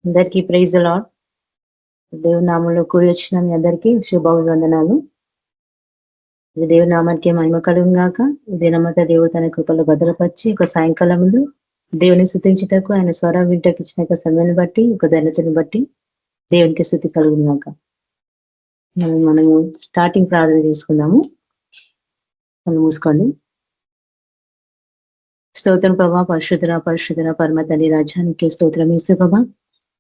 అందరికీ praise the lord. దేవుని నామంలో కూడి వచ్చిన మీ అందరికీ శుభాభివందనాలు. ఇది దేవుని నామానికి మహిమ కలుగును గాక. ఇది నమ్మక దేవుడు తన కృపలో భద్రపరిచి ఒక సాయంకాలం ముందు దేవుని స్తుతించుటకు ఆయన స్వరం వింటకు ఇచ్చిన ఒక సమయాన్ని బట్టి ఒక ధన్యతను బట్టి దేవునికి స్తుతి కలుగును గాక. మనము స్టార్టింగ్ ప్రార్థన చేసుకుందాము. మనం మూసుకోండి. స్తోత్రం ప్రభా, పరిశుద్ధ పరమ తండ్రి రాజ్యానికి స్తోత్రం ఇస్తూ ప్రభా,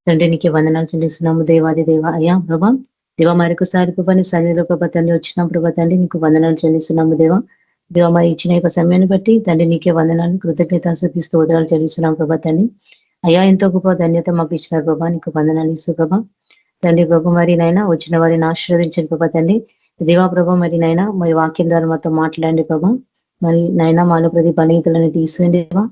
తండ్రి నీకు వందనాలు చెల్లిస్తున్నాము. దేవాది దేవ అయ్యా ప్రభా, దేవ మరొకసారి ప్రభా నీ సన్నిధిలో ప్రభా తండ్రి వచ్చినాం ప్రభా తండ్రి నీకు వందనాలు చెల్లిస్తున్నాము. దేవ మరి ఇచ్చిన యొక్క సమయాన్ని బట్టి తండ్రి నీకే వందనాలు, కృతజ్ఞతాస్తుతి స్తోత్రాలు చెల్లిస్తున్నాం ప్రభా తండ్రి. అయ్యా ఎంతో గొప్ప ధన్యత మాకు ఇచ్చినారు ప్రభా, నీకు వందనాలు ఇస్తూ ప్రభా తండ్రి. ప్రభు మరి నైనా వచ్చిన వారిని ఆశీర్వదించండి ప్రభా తండ్రి. దేవా ప్రభా మరి నైనా మరి వాక్యం ద్వారా మాతో మాట్లాడండి ప్రభా. మరి నైనా మాలో ప్రతి బలహీనతలను తీసివేయండి దేవా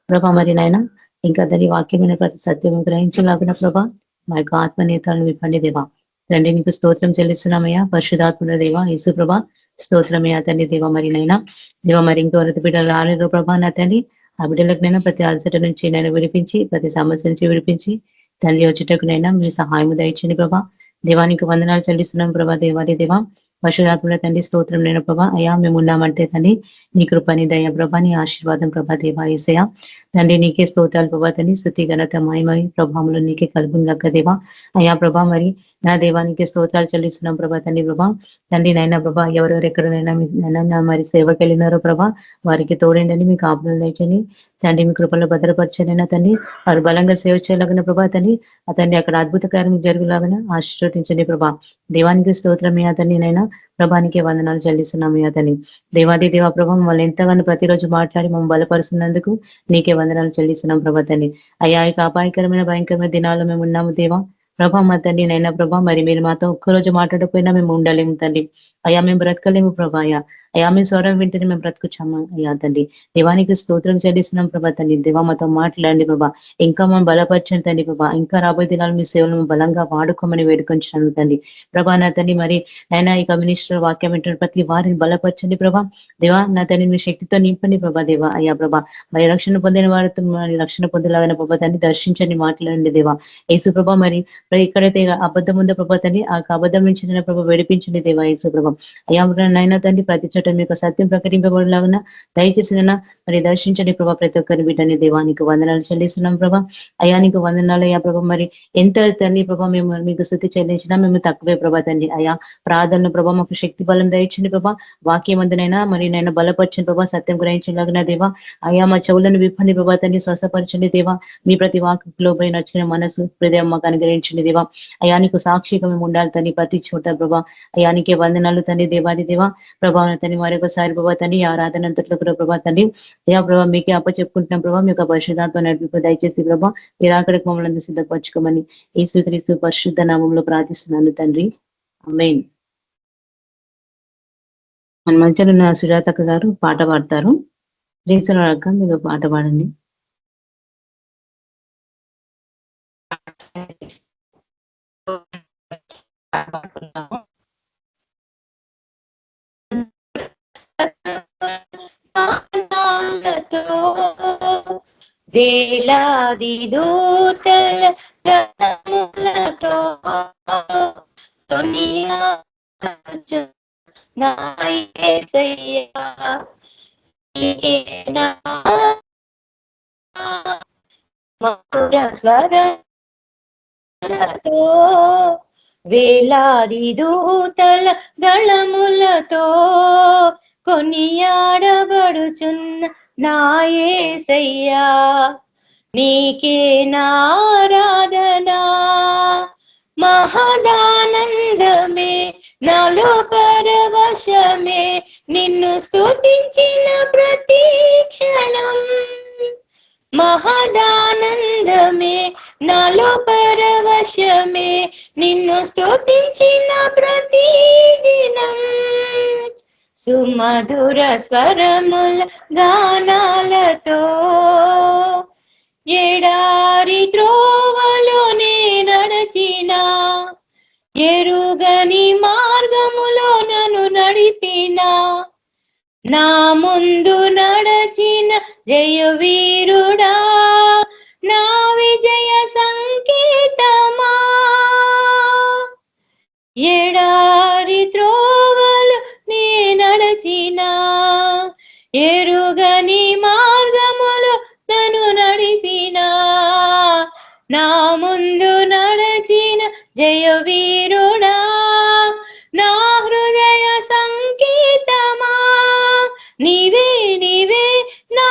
ప్రభా. మరి నైనా ఇంకా దాని వాక్యమైన ప్రతి సత్యం గ్రహించలాగిన ప్రభా మా యొక్క ఆత్మనేతలను విప్పండి దేవా తండ్రి. నీకు స్తోత్రం చెల్లిస్తున్నామయ్యా పరిశుధాత్మ దేవా యేసు ప్రభా. స్తోత్రమయ్యా తండ్రి. దేవ మరి నైనా దేవ మరి ఇంకెవరైతే బిడ్డలు రాలేరు ప్రభా నా తండ్రి, ఆ బిడ్డలకునైనా ప్రతి అలసట నుంచి నేను విడిపించి ప్రతి సమస్య నుంచి విడిపించి తండ్రి వచ్చేటకునైనా మీ సహాయం దయచండి ప్రభా. దేవానికి వందనాలు చెల్లిస్తున్నాం ప్రభా. దేవాది దేవా పరిశుధాత్మల తండ్రి స్తోత్రం నేను ప్రభా. అయ్యా మేము ఉన్నామంటే తండ్రి నీ కృపని దయ ప్రభా, నీ ఆశీర్వాదం ప్రభా దేవా యేసయ్యా తండ్రి. నీకే స్తోత్రాలు ప్రభా తండ్రి. స్తుతి ఘనత మహిమ ప్రభావంలో నీకే కలుగును గాక దేవా. అయ్యా ప్రభా మరి నా దేవానికి స్తోత్రాలు చెల్లిస్తున్నాం ప్రభా తండ్రి. ప్రభా తండ్రి నైనా ప్రభా ఎవరెవరు ఎక్కడనైనా మరి సేవకి వెళ్ళినారో ప్రభా వారికి తోడండి, మీకు ఆజ్ఞలు దయచండి తండ్రి. మీ కృపలో భద్రపరచనైనా తండ్రి. వారు బలంగా సేవ చేయలాగిన ప్రభా తండ్రి. అతన్ని అక్కడ అద్భుత కార్యం జరుగులాగా ఆశీర్వదించండి ప్రభా. దేవానికి స్తోత్రమే అతన్ని నైనా ప్రభానికి వందనాలు చెల్లిస్తున్నాము అతని. దేవాది దేవా ప్రభా మమ్మల్ని ఎంతగానో ప్రతిరోజు మాట్లాడి మమ్మల్ని బలపరుస్తున్నందుకు నీకే వందనాలు చెల్లిస్తున్నాం ప్రభా తండ్రి. అయ్యా ఇక అపాయకరమైన భయంకరమైన దినాల్లో మేము ఉన్నాము దేవా ప్రభా. మా తండ్రి నైనా ప్రభా మరి మీరు మాతో ఒక్కరోజు మాట్లాడకపోయినా మేము ఉండలేము తండ్రి. అయ్యా మేము బ్రతకలేము ప్రభా. అయ్యా మీ స్వరం వింటేనే మేము బ్రతుకుచాము అయ్యా తండ్రి. దేవానికి స్తోత్రం చెల్లిస్తున్నాం ప్రభా తండ్రి. దేవా మాతో మాట్లాడండి ప్రభా. ఇంకా మనం బలపరచండి తండ్రి ప్రభా. ఇంకా రాబోయే దినాలు మీ సేవలను బలంగా వాడుకోమని వేడుకొంచున్నాను తండ్రి. ప్రభా నా తండ్రి మరి నైనా ఇక మినిస్టర్ వాక్యం వింటున్న ప్రతి వారిని బలపరచండి ప్రభా. దేవా నా తండ్రి మీ శక్తితో నింపండి ప్రభా. దేవా అయ్యా ప్రభా మరి రక్షణ పొందిన వారితో మరి రక్షణ పొందేలాగిన ప్రభా తండ్రి దర్శించండి, మాట్లాడండి దేవా యేసు ప్రభా. మరి ఎక్కడైతే అబద్ధం ఉందో ప్రభా తండ్రి ఆ అబద్ధం నుంచి నైనా ప్రభా విడిపించండి దేవా యేసు ప్రభా. అయ్యా నైనా తండ్రి ప్రతి చోట మీకు సత్యం ప్రకటింపబడలాగా దయచేసి మరి దర్శించండి ప్రభా ప్రతి ఒక్కరి బిడ్డని. దేవానికి వందనాలు చెల్లిస్తున్నాం ప్రభా. అయ్యా నీకు వందనాలు అయ్యా ప్రభా. మరి ఎంత తండ్రి ప్రభా మేము మీకు స్తుతి చెల్లించినా మేము తక్కువే ప్రభా తండ్రి. అయ్యా ప్రార్థనలు ప్రభా మాకు శక్తి బలం దయచండి ప్రభా. వాక్యం అందునైనా మరి నైనా బలపరచండి ప్రభా. సత్యం గ్రహించలాగిన దేవా అయ్యా మా చెవులను విప్పండి ప్రభా తండ్రి. స్వస్థపరచండి దేవా. మీ ప్రతి వాక్లో పై నచ్చిన మనసు హృదయం మాకు అనుగ్రహించండి దేవా. అయ్యా నీకు సాక్షిగా మేము ఉండాలి తండ్రి ప్రతి చోట ప్రభా. అయ్యా నీకే వందనాలు తండ్రి. దేవాది దేవా ప్రభా తండ్రి మరొకసారి ప్రభా తండ్రి ఆరాధన అంతట్లో ప్రభా తండ్రి అయ్యా ప్రభా మీకే అప్పచెప్పుకుంటున్నాం ప్రభా. మీకు పరిశుద్ధాత్మ నడిపి దయచేసి ప్రభా మీరు అక్కడికి మమ్మల్ని సిద్ధపరచుకోమని యేసుక్రీస్తు పరిశుద్ధ నామంలో ప్రార్థిస్తున్నాను తండ్రి. ఆమేన్. మన మధ్యలో ఉన్న సుజాతక్క గారు పాట పాడతారు. రీసన్ అక్క మీరు పాట పాడండి. వేలాది దూతల ప్రణములతో నా యేసయ్యా మధుర స్వరములతో వేలాది దూతల దళములతో కొనియాడబడుచున్న నా యేసయ్యా నీకే నారాధనా. మహదానందమే నాలో పరవశమే నిన్ను స్తుతించిన ప్రతి క్షణం. మహదానందమే నాలో పరవశమే నిన్ను స్తుతించిన ప్రతి దినం. సుమధుర స్వరముల గానాలతో ఎడారి త్రోవలో నే నడచిన ఎరుగని మార్గములో నన్ను నడిపిన నా ముందు నడచిన జయ వీరుడా నా విజయ సంకేతమా. వీరుడా నా హృదయ సంకేతమా నీవే నీవే నా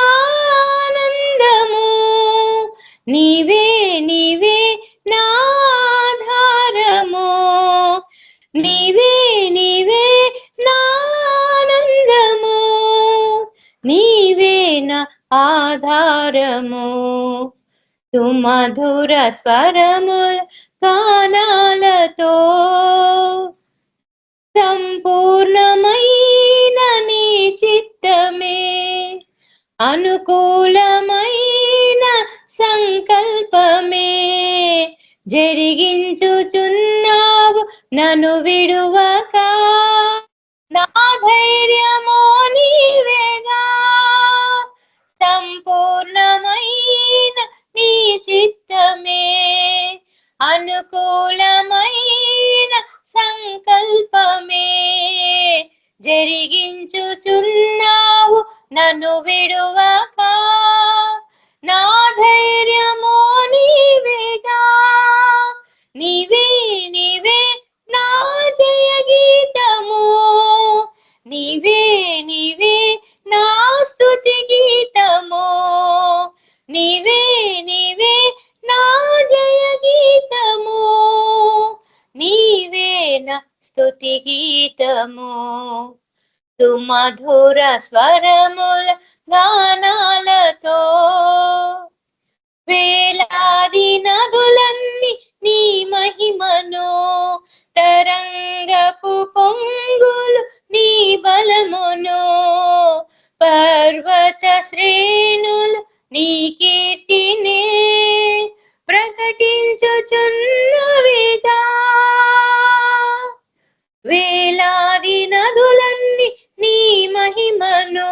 ఆనందము నీవే నీవే నా ఆధారము నీవే నీవే నా ఆనందము నీవే నా ఆధారము సుమధుర స్వరము గానాలతో సంపూర్ణమైన నీ చిత్తమే అనుకూలమైన సంకల్పమే జరిగించుచున్నావు నన్ను విడువక నా ధైర్యమో నీవేగా సంపూర్ణమైన నీ చిత్తమే అనుకూలమైన సంకల్పమే జరిగించుచున్నావు నన్ను విడువక నా ధైర్యమో నీవేగా నీవే నీవే నా జయ గీతము నీవే నీవే నా స్తుతి గీతము నీవే నీవే నా జయ గీతము నీవే నా స్తుతి గీతము సుమధుర స్వరముల గానాలతో వేలాది నదులన్నీ నీ మహిమను తరంగపు పొంగులు నీ బలమును పర్వత శ్రేణులు నీ కీర్తినే ప్రకటించుచున్నవిగా వేలాది నదులన్నీ నీ మహిమను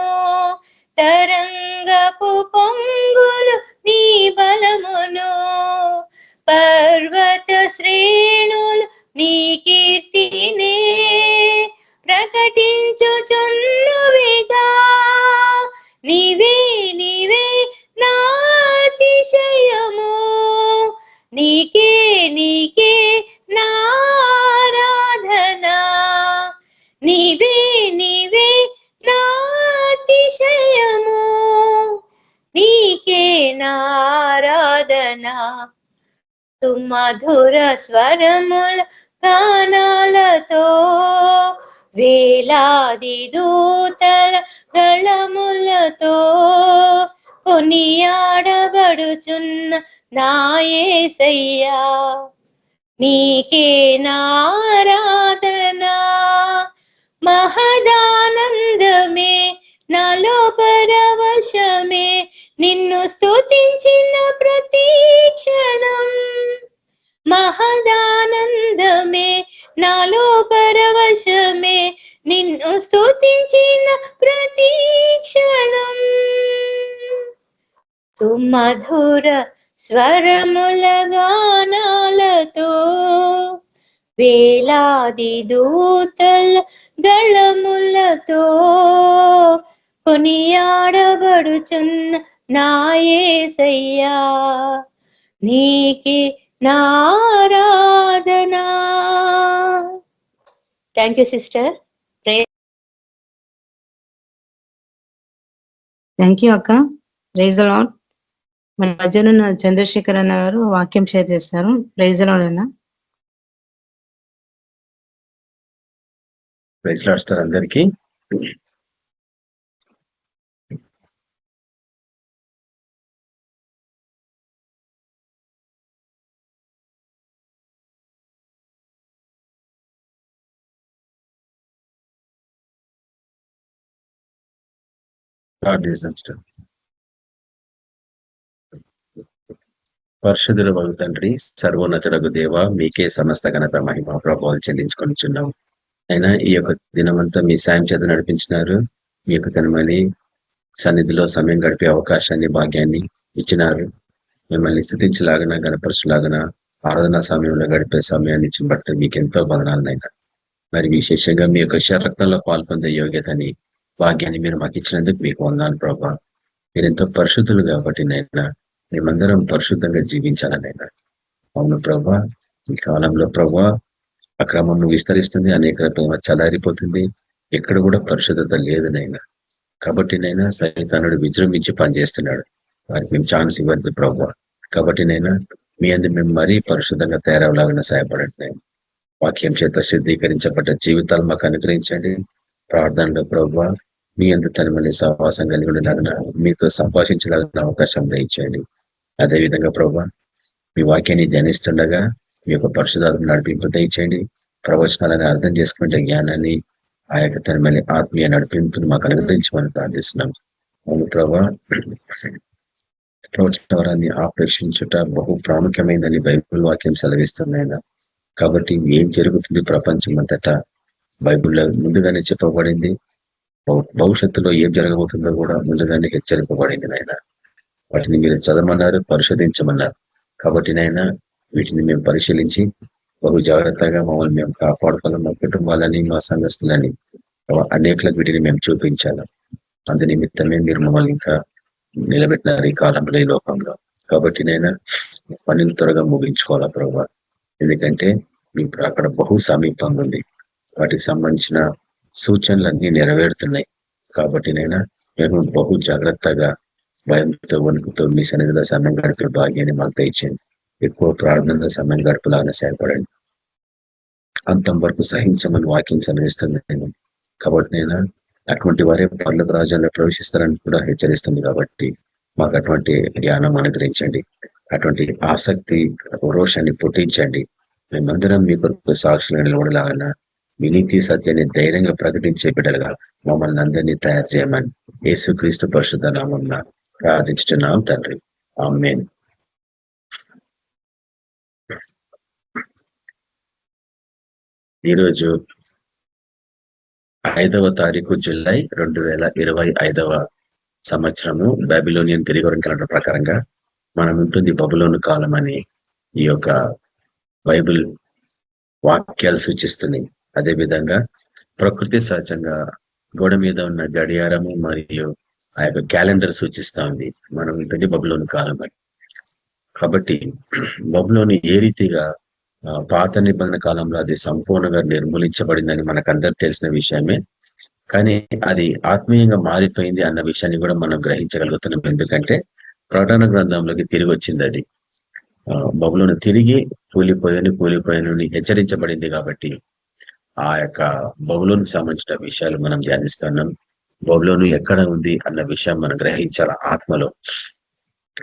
తరంగపు పొంగులు నీ బలమును పర్వత శ్రేణులు నీ కీర్తినే ప్రకటించుచున్నవిగా నీవే నీవే నా అతిశయము నీకే నీకే నా ఆరాధన నీవే నీవే నా అతిశయము నీకే నా ఆరాధన సుమధుర స్వరముల గానాలతో వేలాది దూతల గళములతో కొనియాడబడుచున్న నా యేసయ్యా నీకే నా ఆరాధన మహదానందమే నాలో పరవశమే నిన్ను స్తుతించిన ప్రతి క్షణం మహదానందమే నాలో పరవశమే నిన్ను స్తుతించిన ప్రతి క్షణం సుమధుర స్వరముల గానాలతో వేలాది దూతల గళములతో కొనియాడబడుచున్న నా యేసయ్యా నీకే నా ఆరాధన. Thank you sister. Thank you అక్క. Praise the lord. మన మధ్యన ఉన్న చంద్రశేఖర్ అన్న గారు వాక్యం షేర్ చేస్తారు. ప్రైజ్ ది లార్డ్ అన్న. ప్రైజ్ ది లార్డ్ సార్ అందరికీ. పరిశుద్ధుల వగు తండ్రి, సర్వోన్నతుడగు దేవ, మీకే సమస్త ఘనత మహిమ ప్రభావాలు చెల్లించుకొనిచున్నాం. అయినా ఈ యొక్క దినమంతా మీ సాయం చేత నడిపించినారు. మీ యొక్క ఘనమని సన్నిధిలో సమయం గడిపే అవకాశాన్ని, భాగ్యాన్ని ఇచ్చినారు. మిమ్మల్ని స్థుతించలాగన, గణపరచులాగన ఆరాధనా సమయంలో గడిపే సమయాన్ని ఇచ్చిన బట్టి మీకు ఎంతో బలనాలనైనా. మరి విశేషంగా మీ యొక్క శరక్తంలో పాల్పొందే యోగ్యతని, భాగ్యాన్ని మీరు మాకు ఇచ్చినందుకు మీకు వందనాలు ప్రభా. మీరెంతో పరిశుద్ధులు కాబట్టి నైనా మేమందరం పరిశుద్ధంగా జీవించాలనైనా. అవును ప్రభా, ఈ కాలంలో ప్రభా అక్రమం విస్తరిస్తుంది, అనేక ప్రేమ చలారిపోతుంది, ఎక్కడ కూడా పరిశుద్ధత లేదు నైనా. కాబట్టి నైనా సైతానుడు విజృంభించి పనిచేస్తున్నాడు. వారికి మేము ఛాన్స్ ఇవ్వద్దు ప్రభు. కాబట్టి నైనా మీ అందు మేము మరీ పరిశుద్ధంగా తయారవలాగా సహాయపడండి. వాక్యం చేత శుద్ధీకరించబడ్డ జీవితాలు మాకు అనుగ్రహించండి. ప్రార్థనలో ప్రభు మీ అందు తనమని సహవాసం కలిగి ఉండేలాగా, మీతో సంభాషించలాగిన అవకాశం దయచేయండి. అదేవిధంగా ప్రభు మీ వాక్యాన్ని ధ్యానిస్తుండగా మీ యొక్క పరిశుధాత్మను నడిపింపు దయచేయండి. ప్రవచనాలని అర్థం చేసుకుంటే జ్ఞానాన్ని, ఆ యొక్క తనమని ఆత్మీయ నడిపింపును మాకు అనుగ్రహించమని ప్రార్థిస్తున్నాం. అవును ప్రభా, ప్రవచనాన్ని ఆపేక్షించుట బహు ప్రాముఖ్యమైనదని బైబిల్ వాక్యం సెలవిస్తున్నాయి. కాబట్టి ఏం జరుగుతుంది ప్రపంచం అంతటా బైబిల్లో ముందుగానే చెప్పబడింది. భవిష్యత్తులో ఏం జరగబోతుందో కూడా ముందుగానే హెచ్చరింపబడింది నాయన. వాటిని మీరు చదవమన్నారు, పరిశోధించమన్నారు. కాబట్టి నాయన వీటిని మేము పరిశీలించి బహు జాగ్రత్తగా మమ్మల్ని మేము కాపాడుకోవాలి. మా కుటుంబాలని, మా సంఘస్థులని, అనేకులకు వీటిని మేము చూపించాలి. అందు నిమిత్తమే మీరు మమ్మల్ని ఇంకా నిలబెట్టినారు ఈ కాలంలో, ఈ లోకంలో. కాబట్టి నైనా పనిని త్వరగా ముగించుకోవాలా ప్రభావ. ఎందుకంటే మీకు అక్కడ బహు సమీపంగా ఉంది. వాటికి సంబంధించిన సూచనలన్నీ నెరవేరుతున్నాయి. కాబట్టి నైనా మేము బహు జాగ్రత్తగా, భయంతో, వణుకుతో మీ సన్నిధిలో సమయం గడిపే భాగ్యాన్ని మాకు తెచ్చింది. ఎక్కువ ప్రార్థనలో సమయం గడుపులాగా సహాయపడండి. అంతం వరకు సహించమని వాక్యం చదివిస్తుంది నేను. కాబట్టి నేను అటువంటి వారే పర్లోక రాజ్యంలో ప్రవేశిస్తారని కూడా హెచ్చరిస్తుంది. కాబట్టి మాకు అటువంటి జ్ఞానం అనుగ్రహించండి. అటువంటి ఆసక్తి, రోషాన్ని పుట్టించండి. మేమందరం మీ కొరకు సాక్షులుగా నిలబడలాగా, మీ నీతి సత్యాన్ని ధైర్యంగా ప్రకటించే బిడ్డలుగా మమ్మల్ని అందరినీ తయారు చేయమని యేసుక్రీస్తు పరిశుద్ధ నామమున ప్రార్థించుచున్నాం తండ్రి. ఆమేన్. ఈరోజు 5వ తారీఖు జూలై 2025 సంవత్సరము. బాబిలోనియన్ గ్రెగోరియన్ క్యాలెండర్ ప్రకారంగా మనం ఉంటుంది బబులోను కాలం అని ఈ యొక్క బైబిల్ వాక్యాలు సూచిస్తున్నాయి. అదేవిధంగా ప్రకృతి సహజంగా గోడ మీద ఉన్న గడియారము మరియు ఆ యొక్క క్యాలెండర్ సూచిస్తా ఉంది మనం ఉంటుంది బబులోను కాలం అని. కాబట్టి బబులోను ఏ రీతిగా పాత నిబంధన కాలంలో అది సంపూర్ణంగా నిర్మూలించబడిందని మనకందరికి తెలిసిన విషయమే. కానీ అది ఆత్మీయంగా మారిపోయింది అన్న విషయాన్ని కూడా మనం గ్రహించగలుగుతున్నాం. ఎందుకంటే ప్రకటన గ్రంథంలోకి తిరిగి వచ్చింది. అది బబులోను తిరిగి కూలిపోయాను హెచ్చరించబడింది. కాబట్టి ఆ యొక్క బబులోనుకు సంబంధించిన విషయాలు మనం ధ్యానిస్తున్నాం. బబులోను ఎక్కడ ఉంది అన్న విషయం మనం గ్రహించాల. ఆత్మలో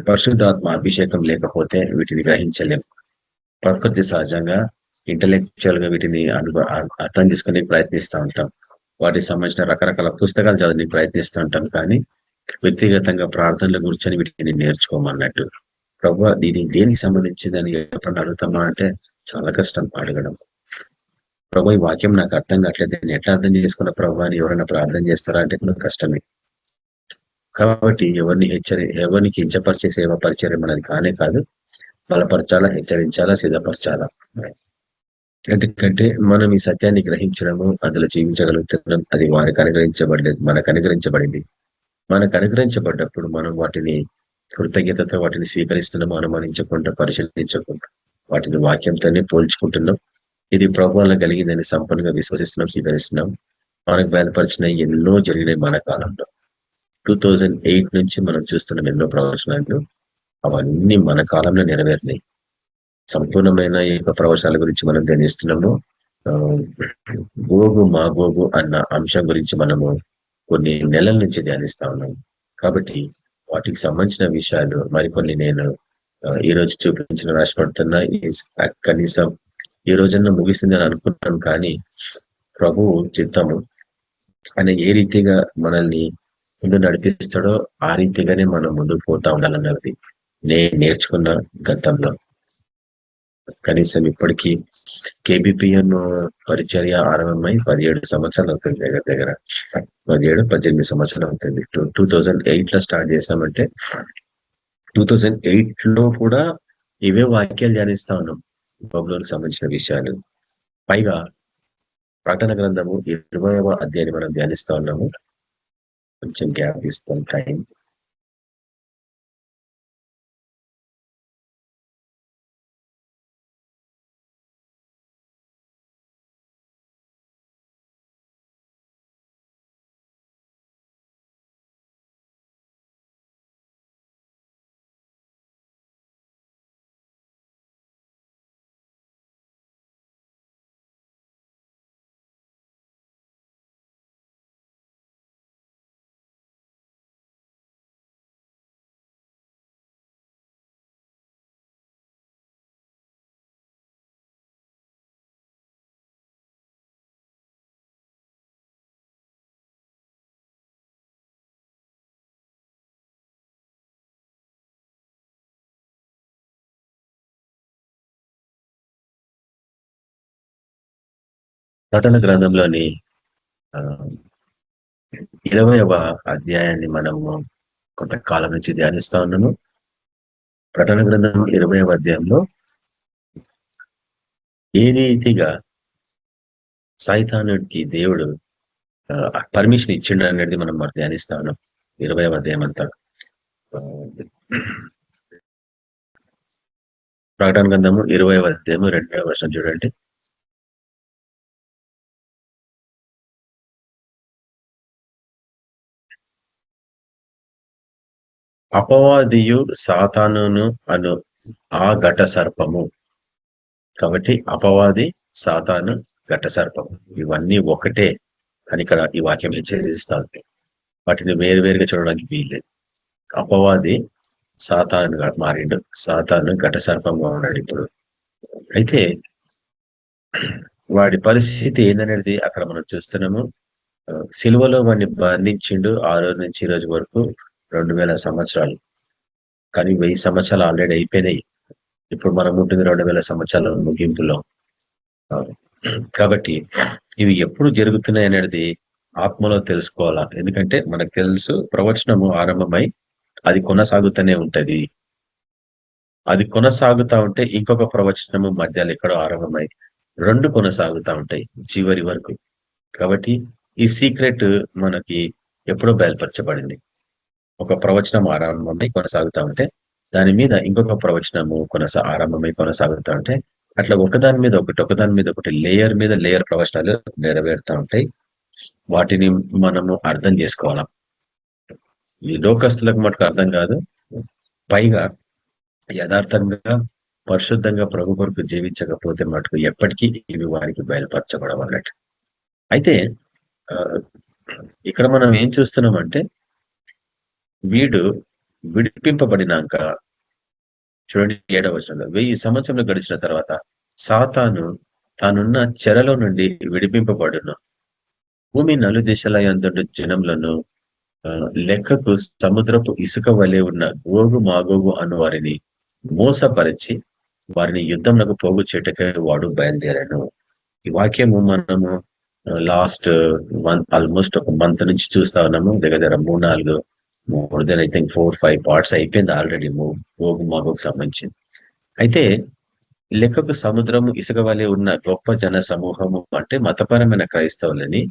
పరిశుద్ధాత్మ అభిషేకం లేకపోతే వీటిని గ్రహించలేం. ప్రకృతి సహజంగా ఇంటలెక్చువల్ గా వీటిని అర్థం చేసుకునే ప్రయత్నిస్తూ ఉంటాం. వాటికి సంబంధించిన రకరకాల పుస్తకాలు చదివి ప్రయత్నిస్తూ ఉంటాం. కానీ వ్యక్తిగతంగా ప్రార్థనలు కూర్చొని వీటిని నేర్చుకోమన్నట్టు. ప్రభు ఇది దేనికి సంబంధించిందని ఎప్పుడన్నా అడుగుతామా అంటే చాలా కష్టం అడగడం. ప్రభు ఈ వాక్యం నాకు అర్థం కావట్లేదు, నేను ఎట్లా అర్థం చేసుకున్న ప్రభు అని ఎవరైనా ప్రార్థన చేస్తారా అంటే కూడా కష్టమే. కాబట్టి ఎవరిని కించపరిచే సేవ పరిచయం అనేది కానే కాదు. బలపరచాలా, హెచ్చరించాలా, సిద్ధపరచాలా. ఎందుకంటే మనం ఈ సత్యాన్ని గ్రహించడము, అందులో జీవించగలుగుతున్నాం. అది వారికి అనుగ్రహించబడలేదు, మనకు అనుగ్రహించబడింది. మనకు అనుగ్రహించబడ్డప్పుడు మనం వాటిని కృతజ్ఞతతో వాటిని స్వీకరిస్తున్నాం, అనుమానించకుండా, పరిశీలించకుండా వాటిని వాక్యంతోనే పోల్చుకుంటున్నాం. ఇది ప్రభువులో కలిగిందని సంపూర్ణంగా విశ్వసిస్తున్నాం, స్వీకరిస్తున్నాం. మనకు బయలుపరిచిన ఎన్నో జరిగినాయి మన కాలంలో. 2008 నుంచి మనం చూస్తున్నాం ఎన్నో ప్రవచనాలు. అవన్నీ మన కాలంలో నెరవేరినాయి. సంపూర్ణమైన ఈ యొక్క ప్రవచనాల గురించి మనం ధ్యానిస్తున్నాము. గోగు మాగోగు అన్న అంశం గురించి మనము కొన్ని నెలల నుంచి ధ్యానిస్తా ఉన్నాం. కాబట్టి వాటికి సంబంధించిన విషయాలు మరికొన్ని నేను ఈ రోజు చూపించిన ఆశపడుతున్నా. కనీసం ఈ రోజన్నా ముగిస్తుంది అని అనుకుంటున్నాను. కానీ ప్రభు చిత్తము ఆయన ఏ రీతిగా మనల్ని ముందు నడిపిస్తాడో ఆ రీతిగానే మనం ముందుకు పోతా ఉండాలన్నది నేను నేర్చుకున్న గతంలో. కనీసం ఇప్పటికీ కేబిపిఎన్ పరిచర్య ఆరంభమై 17 సంవత్సరాలు అవుతుంది. దగ్గర 17-18 సంవత్సరాలు అవుతుంది. 2008 లో స్టార్ట్ చేసామంటే 2008 లో కూడా ఇవే వాక్యాలు ధ్యానిస్తా ఉన్నాం, బబులోనుకు సంబంధించిన విషయాలు. పైగా ప్రకటన గ్రంథము 20వ అధ్యాయాన్ని మనం ధ్యానిస్తా ఉన్నాము. కొంచెం గ్యాప్ ఇస్తాం టైం. ప్రకటన గ్రంథంలోని 20వ అధ్యాయాన్ని మనము కొంతకాలం నుంచి ధ్యానిస్తా ఉన్నాము. ప్రకటన గ్రంథం 20వ అధ్యాయంలో ఏ రీతిగా సైతానుడికి దేవుడు పర్మిషన్ ఇచ్చిండు అనేది మనం ధ్యానిస్తా ఉన్నాం 20వ అధ్యాయం అంతా. ప్రకటన గ్రంథము 20వ అధ్యాయము 2వ వచనం చూడండి. అపవాదియు సాతానును అను ఆ ఘట సర్పము. కాబట్టి అపవాది, సాతాను, ఘట సర్పము ఇవన్నీ ఒకటే అని ఇక్కడ ఈ వాక్యం హెచ్చరిస్తా ఉంది. వాటిని వేరువేరుగా చూడడానికి వీల్లేదు. అపవాది సాతానుగా మారిండు, సాతాను ఘట సర్పంగా ఉన్నాడు ఇప్పుడు. అయితే వాడి పరిస్థితి ఏందనేది అక్కడ మనం చూస్తున్నాము. సిలువలో వాడిని బంధించిండు. ఆ రోజు నుంచి ఈ రోజు వరకు 2000 సంవత్సరాలు. కానీ 1000 సంవత్సరాలు ఆల్రెడీ అయిపోయినాయి. ఇప్పుడు మనం ఉంటుంది 2000 సంవత్సరాల ముగింపులో. కాబట్టి ఇవి ఎప్పుడు జరుగుతున్నాయి అనేది ఆత్మలో తెలుసుకోవాలా. ఎందుకంటే మనకు తెలుసు ప్రవచనము ఆరంభమై అది కొనసాగుతూనే ఉంటది. అది కొనసాగుతా ఉంటే ఇంకొక ప్రవచనము మధ్యలో ఎక్కడో ఆరంభమై 2 కొనసాగుతా ఉంటాయి చివరి వరకు. కాబట్టి ఈ సీక్రెట్ మనకి ఎప్పుడో బయలుపరచబడింది. ఒక ప్రవచనం ఆరంభమై కొనసాగుతా ఉంటే దాని మీద ఇంకొక ప్రవచనము ఆరంభమై కొనసాగుతా ఉంటే అట్లా ఒకదాని మీద ఒకటి లేయర్ మీద లేయర్ ప్రవచనాలు నెరవేరుతా ఉంటాయి. వాటిని మనము అర్థం చేసుకోవాలా. ఈ లోకస్తులకు మటుకు అర్థం కాదు. పైగా యథార్థంగా పరిశుద్ధంగా ప్రభు కొరకు జీవించకపోతే మటుకు ఎప్పటికీ ఇవి వారికి బయలుపరచబడవన్నట్టు. అయితే ఇక్కడ మనం ఏం చూస్తున్నామంటే వీడు విడిపింపబడినాక చూడండి 7వ వచనంలో 1000 సంవత్సరంలో గడిచిన తర్వాత సాతాను తానున్న చెరలో నుండి విడిపింపబడును. భూమి నలుదిశల యందు జనములను లెక్కకు సముద్రపు ఇసుక వలె ఉన్న గోగు మాగోగు అను వారిని మోసపరిచి వారిని యుద్ధంలో పోగు చేయటకే వాడు బయలుదేరాను. ఈ వాక్యము మనము లాస్ట్ ఆల్మోస్ట్ ఒక మంత్ నుంచి చూస్తా ఉన్నాము. దగ్గర 3-4 more than I think 4-5 parts అయిపోయింది ఆల్రెడీ గోగు మాగోకు సంబంధించింది. అయితే లెక్కకు సముద్రము ఇసుక వలె ఉన్న గొప్ప జన సమూహము అంటే మతపరమైన క్రైస్తవులని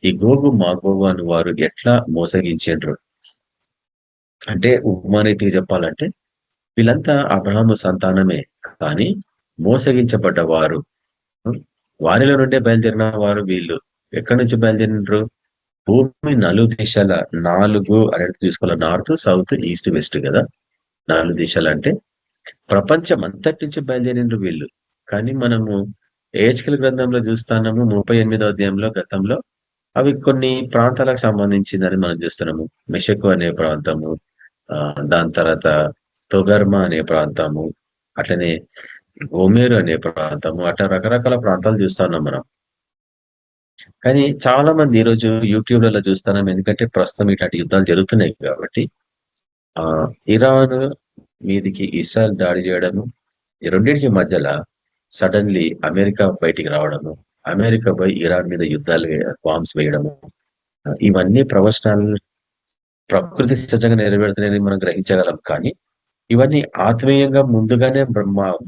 ఈ గోగు మాగోగు అని వారు ఎట్లా మోసగించారు అంటే ఉపమానీతిగా చెప్పాలంటే వీళ్ళంతా అబ్రహాము సంతానమే, కానీ మోసగించబడ్డ వారు, వారిలో నుండే బయలుదేరిన వారు. వీళ్ళు ఎక్కడి నుంచి బయలుదేరినారు? భూమి 4 దిశల 4 అనేది తీసుకోవాలి. నార్త్, సౌత్, ఈస్ట్, వెస్ట్ కదా. 4 దిశలు అంటే ప్రపంచం అంతటి నుంచి బయలుదేరినారు వీళ్ళు. కానీ మనము ఏహెచ్కేల్ గ్రంథంలో చూస్తున్నాము 38వ అధ్యాయంలో గతంలో అవి కొన్ని ప్రాంతాలకు సంబంధించిందని మనం చూస్తున్నాము. మెషకు అనే ప్రాంతము, దాని తర్వాత తొగర్మా అనే ప్రాంతము, అట్లనే గోమేరు అనే ప్రాంతము, అట్లా రకరకాల ప్రాంతాలు చూస్తున్నాం మనం. కానీ చాలా మంది ఈరోజు యూట్యూబ్లలో చూస్తున్నాం. ఎందుకంటే ప్రస్తుతం ఇట్లాంటి యుద్ధాలు జరుగుతున్నాయి కాబట్టి ఇరాన్ మీదికి ఇస్రాయల్ దాడి చేయడము, ఈ రెండింటికి మధ్యలో సడన్లీ అమెరికా బయటికి రావడము, అమెరికా పోయి ఇరాన్ మీద యుద్ధాలు బాంబ్స్ వేయడము, ఇవన్నీ ప్రవచనాలు ప్రకృతి సహజంగా నెరవేరుతున్నాయని మనం గ్రహించగలం. కానీ ఇవన్నీ ఆత్మీయంగా ముందుగానే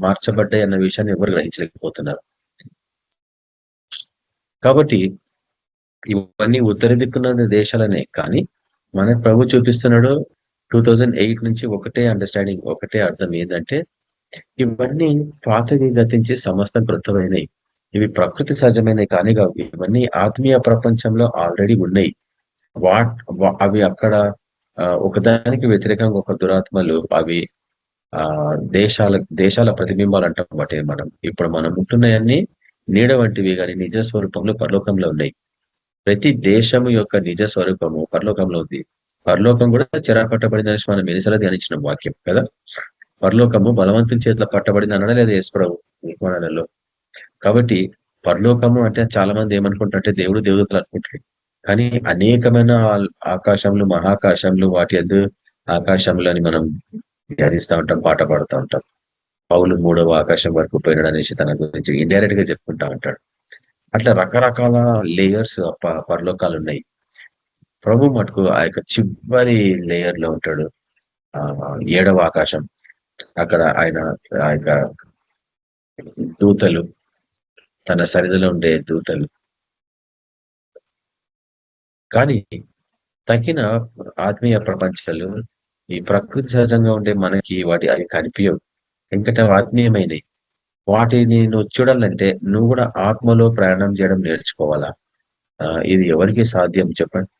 మార్చబడ్డాయి అన్న విషయాన్ని ఎవరు గ్రహించలేకపోతున్నారు. కాబట్టి ఇవన్నీ ఉత్తర దిక్కున్న దేశాలనే. కానీ మన ప్రభు చూపిస్తున్నాడు 2008 నుంచి ఒకటే అండర్స్టాండింగ్, ఒకటే అర్థం ఏంటంటే ఇవన్నీ పాతవి గతించి సమస్తం కృతమైనవి. ఇవి ప్రకృతి సహజమైనవి కానీ కావు. ఇవన్నీ ఆత్మీయ ప్రపంచంలో ఆల్రెడీ ఉన్నాయి. అవి అక్కడ ఒకదానికి వ్యతిరేకంగా ఒక దురాత్మలు అవి దేశాల ప్రతిబింబాలు అంటాం. బట్టి ఇప్పుడు మనం ఉంటున్నాయన్నీ నీడ వంటివి, కానీ నిజ స్వరూపంలో పరలోకంలో ఉన్నాయి. ప్రతి దేశము యొక్క నిజ స్వరూపము పరలోకంలో ఉంది. పరలోకం కూడా చెర పట్టబడిందని మనం ఎన్నిసార్లు ధ్యానించిన వాక్యం కదా. పరలోకము బలవంతుల చేతిలో పట్టబడింది అనడా లేదా యేసుప్రభు నిర్మాణాలలో. కాబట్టి పరలోకము అంటే చాలా మంది ఏమనుకుంటారంటే దేవుడు దేవతలు అనుకుంటారు. కానీ అనేకమైన ఆకాశంలో, మహాకాశంలో, వాటి అందు ఆకాశంలో అని మనం ధ్యానిస్తూ ఉంటాం, పాట పాడుతూ ఉంటాం. పౌలు 3వ ఆకాశం వరకు పోయినాడు అనేసి తన గురించి ఇండైరెక్ట్ గా చెప్పుకుంటా ఉంటాడు. అట్లా రకరకాల లేయర్స్ పరలోకాలు ఉన్నాయి. ప్రభు మటుకు ఆ యొక్క చివరి లేయర్ లో ఉంటాడు. ఆ 7వ ఆకాశం. అక్కడ ఆయన ఆ యొక్క దూతలు, తన సన్నిధిలో ఉండే దూతలు. కానీ తగిన ఆత్మీయ ప్రపంచాలు ఈ ప్రకృతి సహజంగా ఉండే మనకి అవి కనిపించవు. ఎందుకంటే అవి ఆత్మీయమైనవి. వాటిని నువ్వు చూడాలంటే నువ్వు కూడా ఆత్మలో ప్రయాణం చేయడం నేర్చుకోవాలా. ఇది ఎవరికి సాధ్యం చెప్పండి?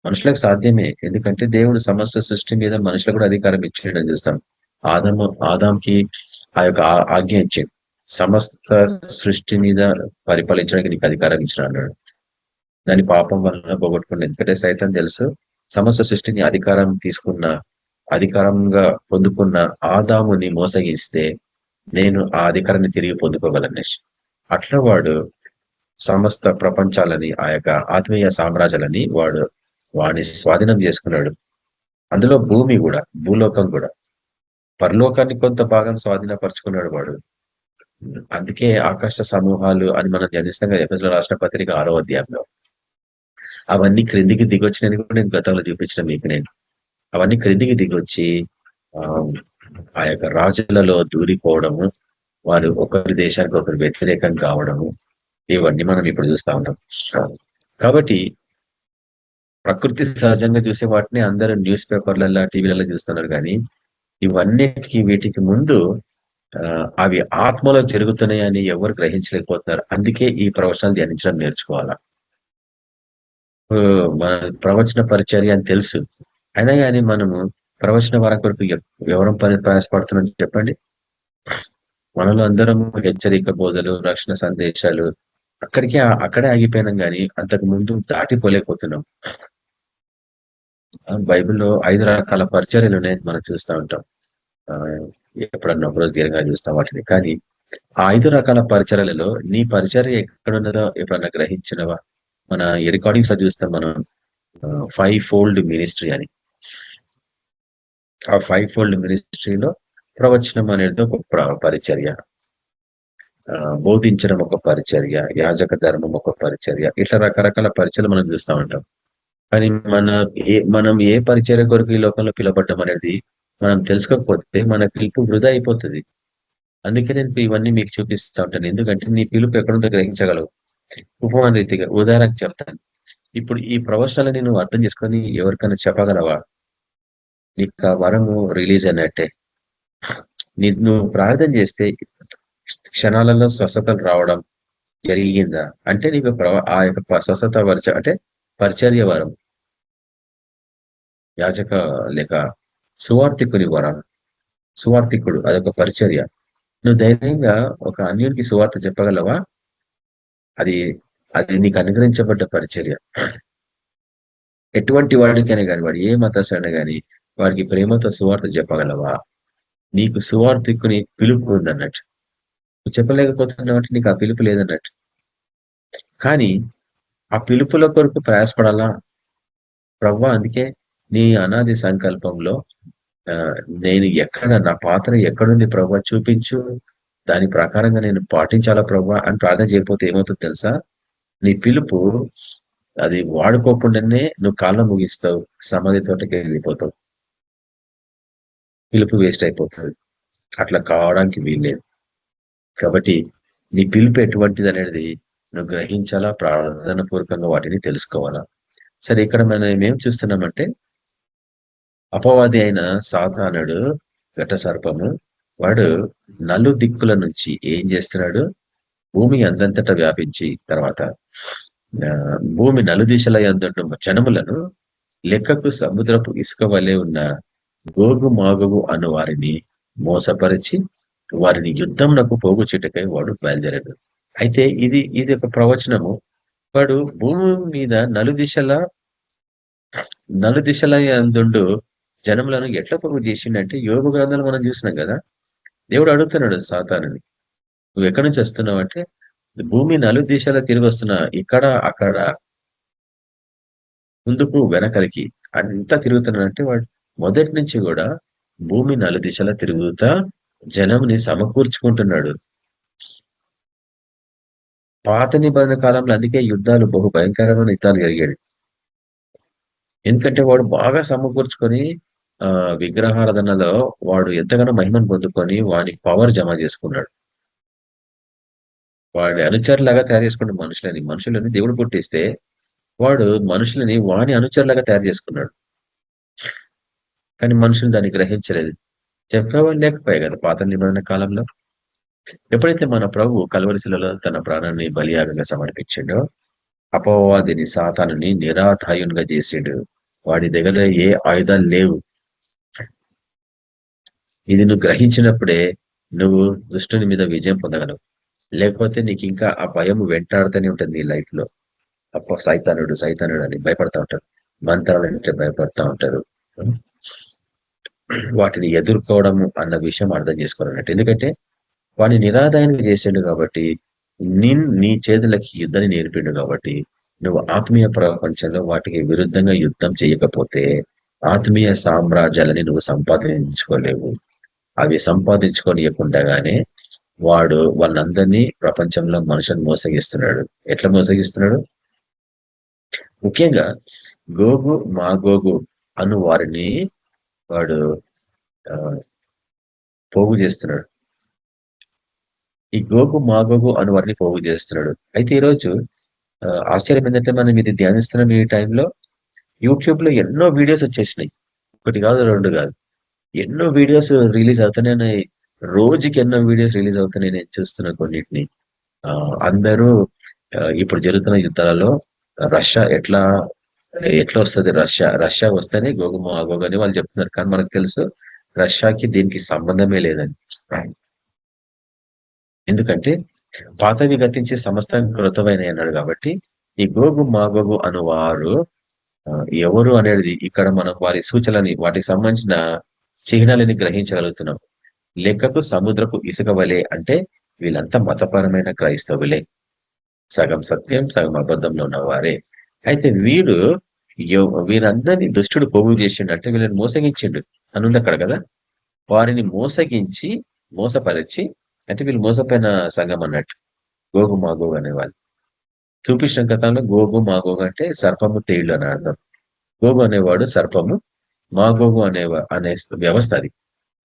మనుషులకు సాధ్యమే. ఎందుకంటే దేవుడు సమస్త సృష్టి మీద మనుషులకు కూడా అధికారం ఇచ్చేయడం చూస్తాం. ఆదాంకి ఆ యొక్క ఆజ్ఞ ఇచ్చింది. సమస్త సృష్టి మీద పరిపాలించడానికి నీకు అధికారం ఇచ్చిన అన్నాడు. దాని పాపం వలన పోగొట్టుకున్న, ఎందుకంటే సైతం తెలుసు సమస్త సృష్టిని అధికారంగా పొందుకున్న ఆదాముని మోసగిస్తే నేను ఆ అధికారాన్ని తిరిగి పొందుకోగలను. అట్లా వాడు సమస్త ప్రపంచాలని, ఆ యొక్క ఆత్మీయ సామ్రాజ్యాలని వాడిని స్వాధీనం చేసుకున్నాడు. అందులో భూమి కూడా, భూలోకం కూడా. పరలోకాన్ని కొంత భాగం స్వాధీనపరుచుకున్నాడు వాడు. అందుకే ఆకాశ సమూహాలు అని మనం ధ్యానిస్తాం కదా ఎఫెసీయుల రాసిన పత్రిక 6వ అధ్యాయంలో. అవన్నీ క్రిందికి దిగొచ్చినని కూడా నేను గతంలో చూపించిన మీకు నేను. అవన్నీ క్రిందికి దిగొచ్చి ఆ యొక్క రాజులలో దూరిపోవడము, వారు ఒకరి దేశానికి ఒకరు వ్యతిరేకం కావడము, ఇవన్నీ మనం ఇప్పుడు చూస్తా ఉంటాం. కాబట్టి ప్రకృతి సహజంగా చూసే వాటిని అందరూ న్యూస్ పేపర్లలో, టీవీలలో చూస్తున్నారు. కానీ వీటికి ముందు అవి ఆత్మలో జరుగుతున్నాయని ఎవరు గ్రహించలేకపోతున్నారు. అందుకే ఈ ప్రవచనాలు ధ్యానించడం నేర్చుకోవాలా. మన ప్రవచన పరిచర్య అని తెలుసు, అయినా కానీ మనము ప్రవచన వారం కొరకు ఎవరం ప్రయాసపడుతున్నాం చెప్పండి? మనలో అందరం హెచ్చరిక బోధలు, రక్షణ సందేశాలు అక్కడే ఆగిపోయినాం. కానీ అంతకు ముందు దాటిపోలేకపోతున్నాం. బైబిల్లో 5 రకాల పరిచర్యలు ఉన్నాయని మనం చూస్తూ ఉంటాం. ఎప్పుడన్నా ఒకరోజు దీర్ఘంగా చూస్తాం వాటిని. కానీ ఆ 5 రకాల పరిచర్యలలో నీ పరిచర్య ఎక్కడున్నదో ఎప్పుడన్నా గ్రహించినవా? మన రికార్డింగ్స్ లో చూస్తాం మనం 5 ఫోల్డ్ మినిస్ట్రీ అని. ఆ 5 ఫోల్డ్ మినిస్ట్రీలో ప్రవచనం అనేది ఒక పరిచర్య, బోధించడం ఒక పరిచర్య, యాజక ధర్మం ఒక పరిచర్య, ఇట్లా రకరకాల పరిచర్యలు మనం చూస్తూ ఉంటాం. కానీ మనం ఏ పరిచర్య కొరకు ఈ లోకంలో పిలవబడ్డం అనేది మనం తెలుసుకోకపోతే మన పిలుపు వృధా అయిపోతుంది. అందుకే నేను ఇవన్నీ మీకు చూపిస్తూ ఉంటాను. ఎందుకంటే నీ పిలుపు ఎక్కడుందో గ్రహించగలవు. ఉపమాన రీతిగా ఉదాహరణకు చెప్తాను. ఇప్పుడు ఈ ప్రవచనాలని నువ్వు అర్థం చేసుకొని ఎవరికైనా చెప్పగలవా? నీకు ఆ వరము రిలీజ్ అయినట్టే. నువ్వు ప్రార్థన చేస్తే క్షణాలలో స్వస్థతలు రావడం జరిగిందా అంటే నీకు ఆ యొక్క స్వస్థత అంటే పరిచర్య వరం, యాజక లేక సువార్థికుని వరం. సువార్థికుడు అదొక పరిచర్య. నువ్వు ధైర్యంగా ఒక అన్యునికి సువార్త చెప్పగలవా? అది నీకు అనుగ్రహించబడ్డ పరిచర్య. ఎటువంటి వాడికైనా కానీ, వాడు ఏ మతస్థుడైనా కానీ వాడికి ప్రేమతో సువార్త చెప్పగలవా? నీకు సువార్థికుని పిలుపు ఉందన్నట్టు. నువ్వు చెప్పలేకపోతున్నావు అంటే నీకు ఆ పిలుపు లేదన్నట్టు. కానీ ఆ పిలుపుల కొరకు ప్రయాసపడాలా ప్రభువా? అందుకే నీ అనాది సంకల్పంలో నేను నా పాత్ర ఎక్కడుంది ప్రభువా చూపించు, దాని ప్రకారంగా నేను పాటించాలా ప్రభువా అని ప్రార్థన చేయకపోతే ఏమవుతుందో తెలుసా? నీ పిలుపు అది వాడుకోకుండానే నువ్వు కాలం ముగిస్తావు, సమాధి తోటకి వెళ్ళిపోతావు, పిలుపు వేస్ట్ అయిపోతుంది. అట్లా కావడానికి వీల్లేదు. కాబట్టి నీ పిలుపు ఎటువంటిది అనేది నువ్వు గ్రహించాలా, ప్రార్థన పూర్వకంగా వాటిని తెలుసుకోవాలా. సరే, ఇక్కడ మనం ఏం చూస్తున్నామంటే అపవాది అయిన సాతానుడు, ఘట సర్పము, వాడు నలుదిక్కుల నుంచి ఏం చేస్తున్నాడు? భూమి అందంతటా వ్యాపించి తర్వాత భూమి నలుదిశల యందుండు జనములను లెక్కకు సముద్రపు ఇసుక వలె ఉన్న గోగు మాగోగు అను వారిని మోసపరిచి వారిని యుద్ధంనకు పోగు చుట్టకై వాడు బయలుదేరాడు. అయితే ఇది ఒక ప్రవచనము. వాడు భూమి మీద నలుదిశల యందుండు జనములను ఎట్లా పోగు చేసిండంటే యోగ గ్రంథాలు మనం చూసినాం కదా. దేవుడు అడుగుతున్నాడు సాతానుని, నువ్వు ఎక్కడి నుంచి వస్తున్నావు అంటే భూమి నలుదిశలా తిరిగి వస్తున్నా, ఇక్కడ అక్కడ ముందుకు వెనకలికి అంతా తిరుగుతున్నాడంటే వాడు మొదటి నుంచి కూడా భూమి నలుదిశలా తిరుగుతా జనంని సమకూర్చుకుంటున్నాడు. పాత నిబంధన కాలంలో అందుకే యుద్ధాలు బహు భయంకరమైన యుద్ధాలు జరిగాడు. ఎందుకంటే వాడు బాగా సమకూర్చుకొని విగ్రహారాధనలో వాడు ఎంతగానో మహిమను పొందుకొని వాని పవర్ జమ చేసుకున్నాడు. వాడి అనుచరులాగా తయారు చేసుకున్న మనుషులని దేవుడు పుట్టిస్తే వాడు మనుషులని వాని అనుచరులాగా తయారు చేసుకున్నాడు. కానీ మనుషులు దాన్ని గ్రహించలేదు. చెప్పేవాళ్ళు లేకపోయా కదా పాత నిబంధన కాలంలో. ఎప్పుడైతే మన ప్రభు కల్వరిశిలలో తన ప్రాణాన్ని బలియాగంగా సమర్పించాడో అపవాదిని సాతానుని నిరాధాయునిగా చేసాడు. వాడి దగ్గర ఏ ఆయుధాలు లేవు. ఇది నువ్వు గ్రహించినప్పుడే నువ్వు దుష్టుని మీద విజయం పొందగలవు. లేకపోతే నీకు ఇంకా ఆ భయం వెంటాడుతూనే ఉంటుంది నీ లైఫ్ లో. సైతానుడు అని భయపడతా ఉంటారు. మంత్రాలు అంటే భయపడతా ఉంటారు. వాటిని ఎదుర్కోవడము అన్న విషయం అర్థం చేసుకోవాలన్నట్టు. ఎందుకంటే వాడిని నిరాదాయంగా చేసాడు కాబట్టి నీ చేతులకి యుద్ధాన్ని నేర్పిండు కాబట్టి నువ్వు ఆత్మీయ ప్రపంచంలో వాటికి విరుద్ధంగా యుద్ధం చేయకపోతే ఆత్మీయ సామ్రాజ్యాలని నువ్వు సంపాదించుకోలేవు. అవి సంపాదించుకోనియకుండగానే వాడు వాళ్ళందరినీ ప్రపంచంలో మనుషులను మోసగిస్తున్నాడు. ఎట్లా మోసగిస్తున్నాడు? ముఖ్యంగా గోగు మాగోగు అను వారిని వాడు పోగు చేస్తున్నాడు. ఈ గోగు మాగోగు అను వారిని పోగు చేస్తున్నాడు. అయితే ఈరోజు ఆశ్చర్యం ఏంటంటే మనం ఇది ధ్యానిస్తున్నాం ఈ టైంలో యూట్యూబ్ లో ఎన్నో వీడియోస్ వచ్చేసినాయి. ఒకటి కాదు, రెండు కాదు, ఎన్నో వీడియోస్ రిలీజ్ అవుతున్నాయి. రోజుకి ఎన్నో వీడియోస్ రిలీజ్ అవుతున్నాయి. నేను చూస్తున్నా కొన్నిటిని. అందరూ ఇప్పుడు జరుగుతున్న యుద్ధాలలో రష్యా ఎట్లా వస్తుంది, రష్యా వస్తేనే గోగు మాగోగు అని వాళ్ళు చెప్తున్నారు. కానీ మనకు తెలుసు రష్యాకి దీనికి సంబంధమే లేదని. ఎందుకంటే పాతవి గతించి సమస్తం కృతమైన అన్నాడు. కాబట్టి ఈ గోగు మాగోగు అను వారు ఎవరు అనేది ఇక్కడ మనం వారి సూచనలని వాటికి సంబంధించిన చిహ్నాలని గ్రహించగలుగుతున్నాం. లెక్కకు సముద్రపు ఇసుక వలె అంటే వీళ్ళంతా మతపరమైన క్రైస్తవులే, సగం సత్యం సగం అబద్ధంలో ఉన్నవారే. అయితే వీరందరినీ దుష్టుడు పోగు చేసిండు అంటే వీళ్ళని మోసగించిండు అనుంది అక్కడ కదా. వారిని మోసపరిచి అంటే వీళ్ళు మోసపోయిన సంఘం అన్నట్టు గోగు మాగోగు అనేవాళ్ళు. చూపించిన కథలో గోగు మాగోగు అంటే సర్పము తేళ్లు అని అర్థం. గోగు అనేవాడు సర్పము, మాగోగు అనే వ్యవస్థ.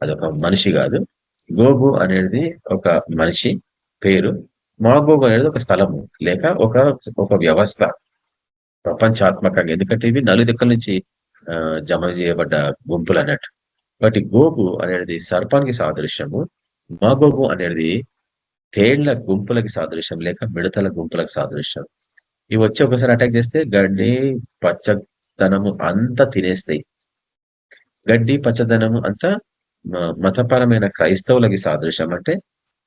అదొక మనిషి కాదు. గోగు అనేది ఒక మనిషి పేరు, మాగోగు అనేది ఒక స్థలము లేక ఒక వ్యవస్థ ప్రపంచాత్మకంగా. ఎందుకంటే ఇవి నలుదిక్కల నుంచి జమ చేయబడ్డ గుంపులు అన్నట్టు. కాబట్టి గోగు అనేది సర్పానికి సాదృశ్యము, మాగోగు అనేది తేళ్ల గుంపులకి సాదృశ్యం లేక మిడతల గుంపులకు సాదృశ్యం. ఇవి వచ్చి ఒకసారి అటాక్ చేస్తే గడ్డి పచ్చదనము అంతా తినేస్తాయి. గడ్డి పచ్చదనము అంతా మతపరమైన క్రైస్తవులకి సాదృశ్యం. అంటే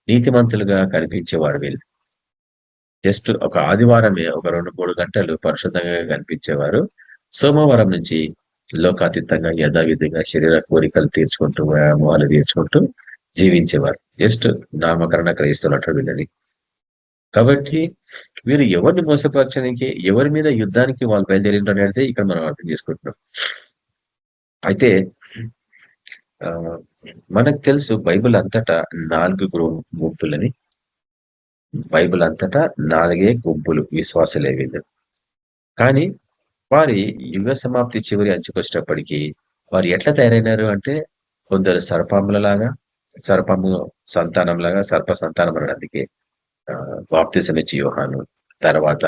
నీతిమంతులుగా కనిపించేవారు వీళ్ళు. జస్ట్ ఒక ఆదివారమే ఒక 2-3 గంటలు పరిశుద్ధంగా కనిపించేవారు. సోమవారం నుంచి లోకాతీతంగా యథావిధిగా శరీర కోరికలు తీర్చుకుంటూ వ్యాయామాలు తీర్చుకుంటూ జీవించేవారు. జస్ట్ నామకరణ క్రైస్తవులు అంటారు వీళ్ళని. కాబట్టి వీరు ఎవరిని మోసపరచడానికి, ఎవరి మీద యుద్ధానికి వాళ్ళు బయలుదేరిండ్రు అనేది ఇక్కడ మనం అర్థం చేసుకుంటున్నాం. అయితే మనకు తెలుసు బైబిల్ అంతటా 4 గుంపులని. బైబిల్ అంతటా 4 గుంపులు విశ్వాసులే వీళ్ళు. కానీ వారి యుగ సమాప్తి చివరి అంచుకొచ్చేటప్పటికీ వారు ఎట్లా తయారైనారు అంటే కొందరు సర్పము సంతానంలాగా సర్ప సంతానం అనడానికి బాప్తిసం ఇచ్చి యోహాను, తర్వాత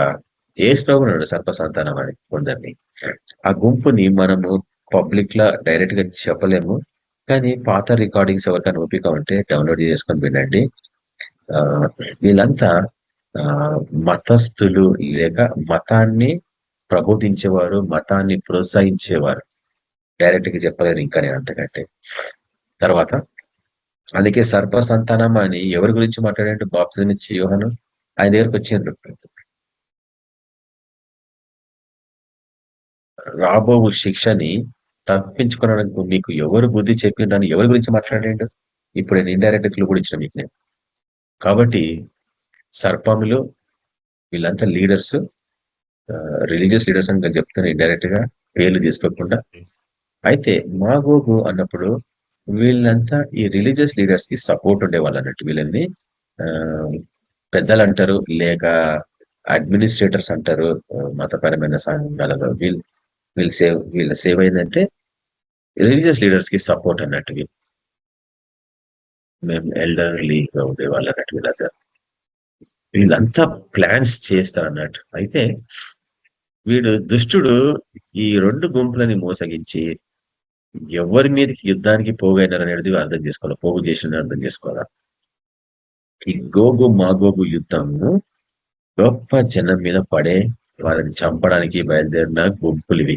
యేసు ప్రభువు అన్నాడు సర్ప సంతానం అని కొందరిని. ఆ గుంపుని మనము పబ్లిక్ లా డైరెక్ట్ గా చెప్పలేము. కానీ పాత రికార్డింగ్స్ ఎవరికైనా ఓపిక ఉంటే డౌన్లోడ్ చేసుకొని వినండి. వీళ్ళంతా మతస్థులు లేక మతాన్ని ప్రబోధించేవారు, మతాన్ని ప్రోత్సహించేవారు. డైరెక్ట్ గా చెప్పలేరు ఇంకా నేను అంతకంటే. తర్వాత అందుకే సర్ప సంతానం అని ఎవరి గురించి మాట్లాడాడు? బాప్తిజం ఇచ్చి యోహాను ఆయన దగ్గరకు వచ్చిండ్రు. రాబో శిక్షని తప్పించుకోవడానికి మీకు ఎవరు బుద్ధి చెప్పిండ్రని ఎవరి గురించి మాట్లాడాడు? ఇప్పుడు నేను ఇండైరెక్ట్ క్లూ కూడా ఇచ్చిన మీకు నేను. కాబట్టి సర్పములు వీళ్ళంతా లీడర్స్, రిలీజియస్ లీడర్స్ అని చెప్తున్నా ఇండైరెక్ట్ గా పేర్లు తీసుకోకుండా. అయితే మాగోగు అన్నప్పుడు వీళ్ళంతా ఈ రిలీజియస్ లీడర్స్ కి సపోర్ట్ ఉండేవాళ్ళు అన్నట్టు. వీళ్ళని పెద్దలు అంటారు, లేక అడ్మినిస్ట్రేటర్స్ అంటారు మతపరమైన సంఘాలలో. వీళ్ళ సేవ ఏంటంటే రిలీజియస్ లీడర్స్ కి సపోర్ట్ అన్నట్టు. మేము ఎల్డర్లీగా ఉండేవాళ్ళు అన్నట్టు. వీళ్ళంతా ప్లాన్స్ చేస్తారు అన్నట్టు. అయితే దుష్టుడు ఈ 2 గుంపులని మోసగించి ఎవరి మీదకి యుద్ధానికి పోగైనారు అనేది అర్థం చేసుకోవాలి. పోగు చేసిన అర్థం చేసుకోవాలా. ఈ గోగు మాగోగు యుద్ధము గొప్ప జనం మీద పడే వారిని చంపడానికి బయలుదేరిన గుంపులు ఇవి.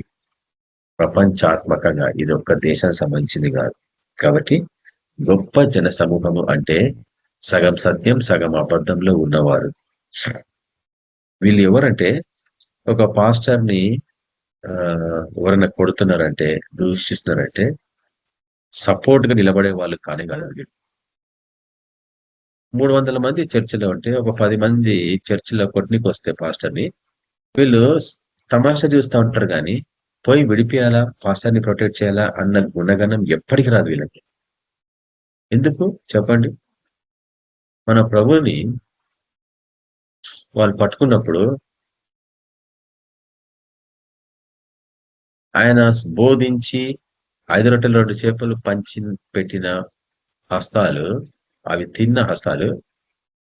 ప్రపంచాత్మకంగా ఇది ఒక్క దేశానికి సంబంధించింది కాదు. కాబట్టి గొప్ప జన సమూహము అంటే సగం సత్యం సగం అబద్ధంలో ఉన్నవారు. వీళ్ళు ఎవరంటే ఒక పాస్టర్ని ఎవరైనా కొడుతున్నారంటే, దూషిస్తున్నారంటే సపోర్ట్ గా నిలబడే వాళ్ళు కానీ కాదు. 300 మంది చర్చిలో ఉంటే ఒక 10 మంది చర్చిలో కొట్టినకి వస్తే పాస్టర్ని, వీళ్ళు తమాషా చూస్తూ ఉంటారు కానీ పోయి విడిపియాలా, పాస్టర్ని ప్రొటెక్ట్ చేయాలా అన్న గుణగణం ఎప్పటికి రాదు వీళ్ళకి. ఎందుకు చెప్పండి? మన ప్రభుని వాళ్ళు పట్టుకున్నప్పుడు ఆయన బోధించి 5 రొట్టెలు 2 చేపలు పంచి పెట్టిన హస్తాలు, అవి తిన్న హస్తాలు